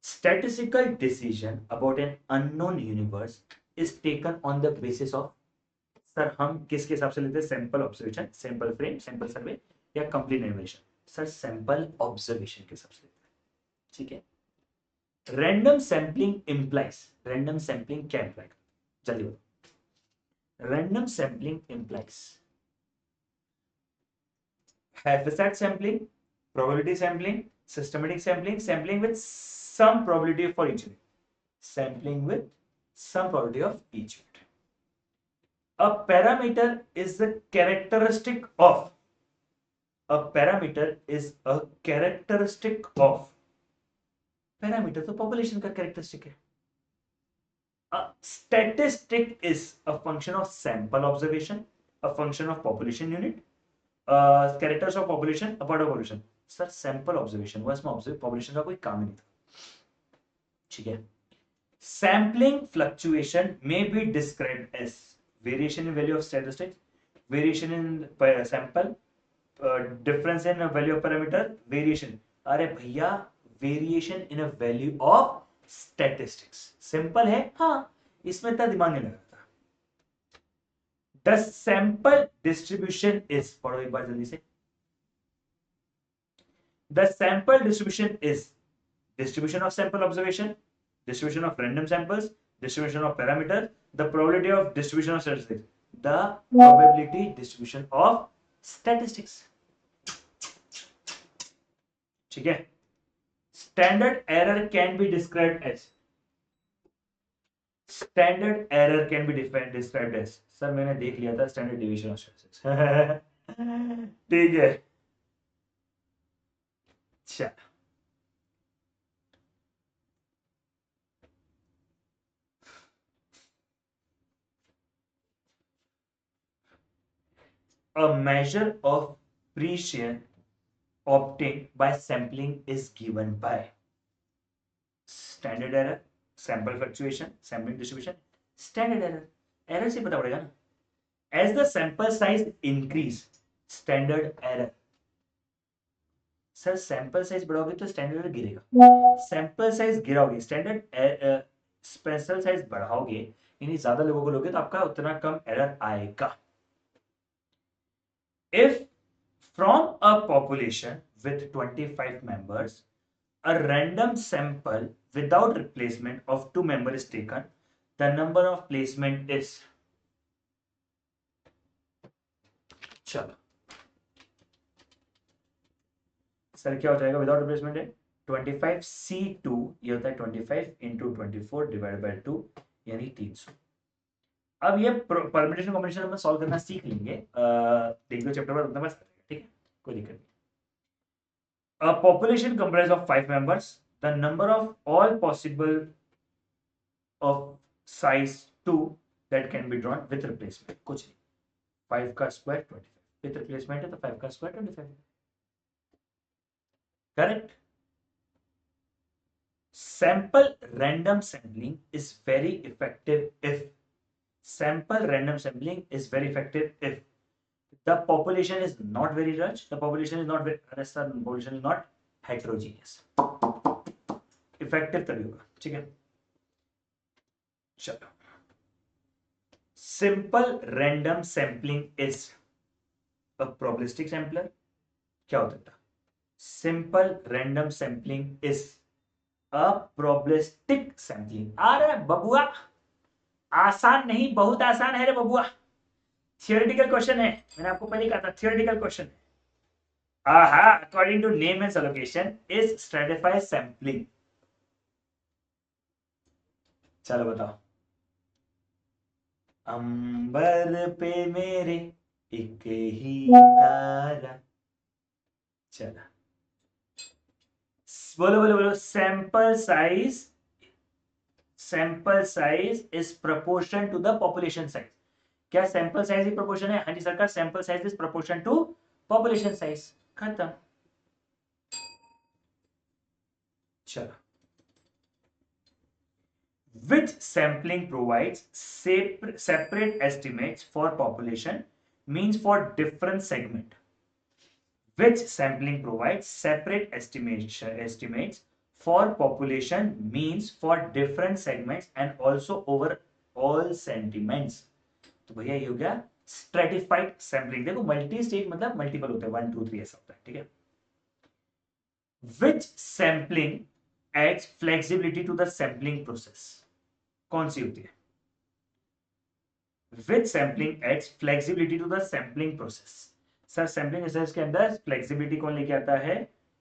Statistical decision about an unknown universe is taken on the basis of, sir हम किसके हिसाब से लेते हैं, sample observation, sample frame, sample survey या complete enumeration, sir sample observation के हिसाब से लेते हैं, ठीक है। Random sampling implies, random sampling क्या इंप्लाई, जल्दी बताओ। Random sampling implies hypothetical sampling, probability sampling, systematic sampling, sampling with some probability for each, sampling with some probability of each. A parameter is the characteristic of, a parameter is a characteristic of, parameter तो population का characteristic है। A statistic is a function of sample observation, a function of population unit, characters of population, a part of population। Sir sample observation हुआ, इसमें population का कोई काम नहीं था, ठीक है। सैम्पलिंग फ्लक्चुएशन में be described as variation in value of statistics, variation in sample, difference in value of parameter, variation, अरे भैया variation in a value of statistics, simple है, हाँ इसमें इतना दिमाग नहीं लगा था। द सैंपल डिस्ट्रीब्यूशन इज, पढ़ो एक बार जल्दी से। The sample distribution is distribution of sample observation, distribution of random samples, distribution of parameters, the probability of distribution of statistics, the probability distribution of statistics. ठीक है. Standard error can be described as sir मैंने देख लिया था standard division of statistics. ठीक है. अच्छा, a measure of precision obtained by sampling is given by standard error, sample fluctuation, sampling distribution, standard error. Error से पता पड़ेगा ना. As the sample size increase, standard error. Sir sample size बढ़ाओगे तो standard error गिरेगा. Sample size गिराओगे, standard special size बढ़ाओगे, यानी ज्यादा लोगों को लोगे तो आपका उतना कम एरर आएगा. If from a population with 25 members, a random sample without replacement of 2 members is taken, the number of placement is. चलो सर क्या हो जाएगा विदाउट रिप्लेसमेंट है 25C2, ये होता है 25 इंटू 24 डिवाइड बाई 2 यानी 300. अब ये परम्यूटेशन कॉम्बिनेशन हम सॉल्व करना सीख लेंगे. देख लो चैप्टर पर अपने पास. ठीक है, कोई दिक्कत नहीं. A population comprised of 5 members, the number of all possible of size 2 that can be drawn with replacement. कुछ नहीं, 5 का स्क्वायर 25 with replacement है तो 5 का square 25. Correct. Sample random sampling is very effective if the population is not very large, the population is not heterogeneous. Effective तभी होगा. ठीक है, चलो. Simple random sampling is a probabilistic sampler. क्या होता है? Simple random sampling is a probabilistic sampling. अरे बबुआ आसान नहीं, बहुत आसान है रे बबुआ. थियोरेटिकल क्वेश्चन है, मैंने आपको पहले कहा था थियोरेटिकल क्वेश्चन है. आहा, according to name and location is stratified sampling. चलो बताओ. अंबर पे मेरे एक ही तारा. चलो बोलो बोलो बोलो. Sample size is proportion to the population size. क्या सैंपल साइज ही प्रोपोर्शन है? हाँ जी सरकार, sample size is proportion to population size. खत्म. चलो. Which sampling provides separate estimates for population means for different segment. Which sampling provides separate estimates for population means for different segments and also over all sentiments. तो भैया ये हो गया stratified sampling. देखो multi stage मतलब multiple होते हैं, 1 2 3 ऐसा होता है. ठीक है. Which sampling adds flexibility to the sampling process. कौन सी होती है? Which sampling adds flexibility to the sampling process. Sir sampling research के अंदर फ्लेक्सिबिलिटी कौन लेके आता है?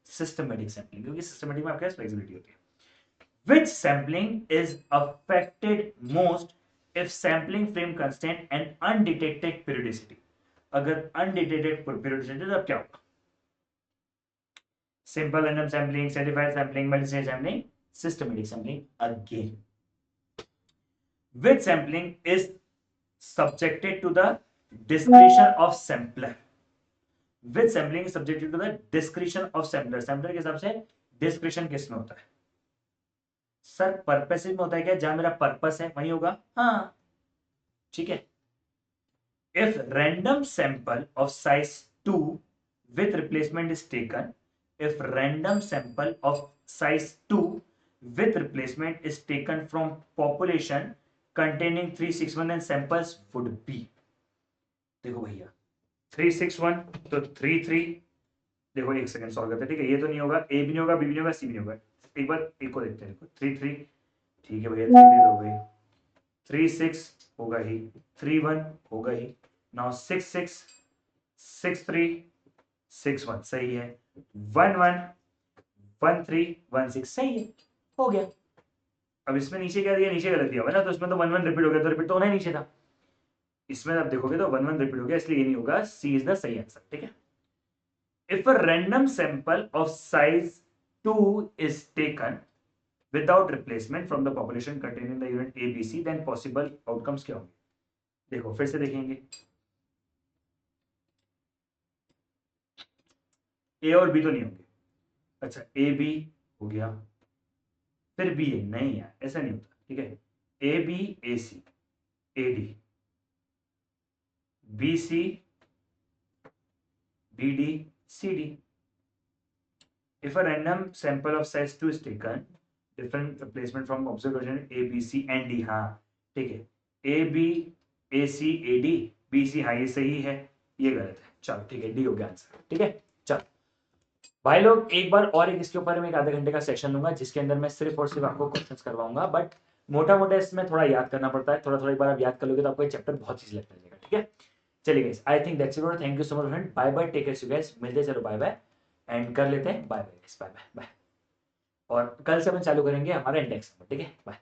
सिस्टमैटिक सैम्पलिंग, क्योंकि सिस्टमैटिक में आपके पास फ्लेक्सिबिलिटी होती है. Which sampling is affected most if sampling frame constant and undetected periodicity. अगर undetected periodicity तो क्या होगा? Simple random sampling, stratified sampling, multi-stage sampling, systematic sampling again. Which sampling is subjected to the discretion of sampler. Which sampling is subjected to the discretion of sampler. sampler के हिसाब से discretion किसमें होता है? Sir purpose में होता है क्या? जहां मेरा पर्पस है वही होगा. हाँ ठीक है. If random sample of size 2 with replacement is taken, if random sample of size 2 with replacement is taken from population containing 361, then samples would be. देखो भैया 361 तो 33 देखो एक सेकंड सॉल्व करते हैं, ठीक है। ये तो नहीं होगा, ए भी नहीं होगा, बी भी नहीं होगा, सी भी नहीं होगा। एक बार एक को देखते हैं। देखो 3 3, ठीक है भैया, 3 3 हो गई। 3 6 होगा ही, 3 1 होगा ही। नाउ 6 6 6 3 6 1 सही है। 1 1 1 3 1 6 सही है, हो गया। अब इसमें नीचे क्या दिया, नीचे गलत दिया हुआ ना, तो इसमें तो 1 1 रिपीट हो गया, तो रिपीट तो होना ही नीचे था। इसमें आप देखोगे तो 1 1 रिपीट हो गया, इसलिए ये नहीं होगा, सी इज द सही आंसर, ठीक है। If a random sample of size 2 is taken without replacement from the population contained in the unit A, B, C, then possible outcomes क्या होंगे। देखो फिर से देखेंगे, A और B तो नहीं होंगे। अच्छा A B हो गया, फिर B है, नहीं यार ऐसा नहीं होता, ठीक है। A B A C A D B C B D C D। If a random sample of size 2 is taken, different placement from observation A B C and D, हाँ ठीक है। A B A C A D B C, हाँ ये सही है, ये गलत है। चलो ठीक है, डी हो गया आंसर, ठीक है। चलो भाई लोग, एक बार और एक इसके ऊपर मैं एक आधे घंटे का सेशन लूंगा, जिसके अंदर मैं सिर्फ और सिर्फ आपको क्वेश्चंस करवाऊंगा। बट मोटा मोटा इसमें थोड़ा याद करना पड़ता है, थोड़ा थोड़ा एक बार आप याद कर लोगे तो आपको चैप्टर बहुत चीज लगता जाएगा, ठीक है। चलिए guys, I think that's it. Thank you so much friend, bye bye, take care you guys, मिलते चलो, बाय बाय एंड कर लेते हैं, bye bye guys, bye bye bye. और कल से अपन चालू करेंगे हमारा इंडेक्स, ठीक है, बाय।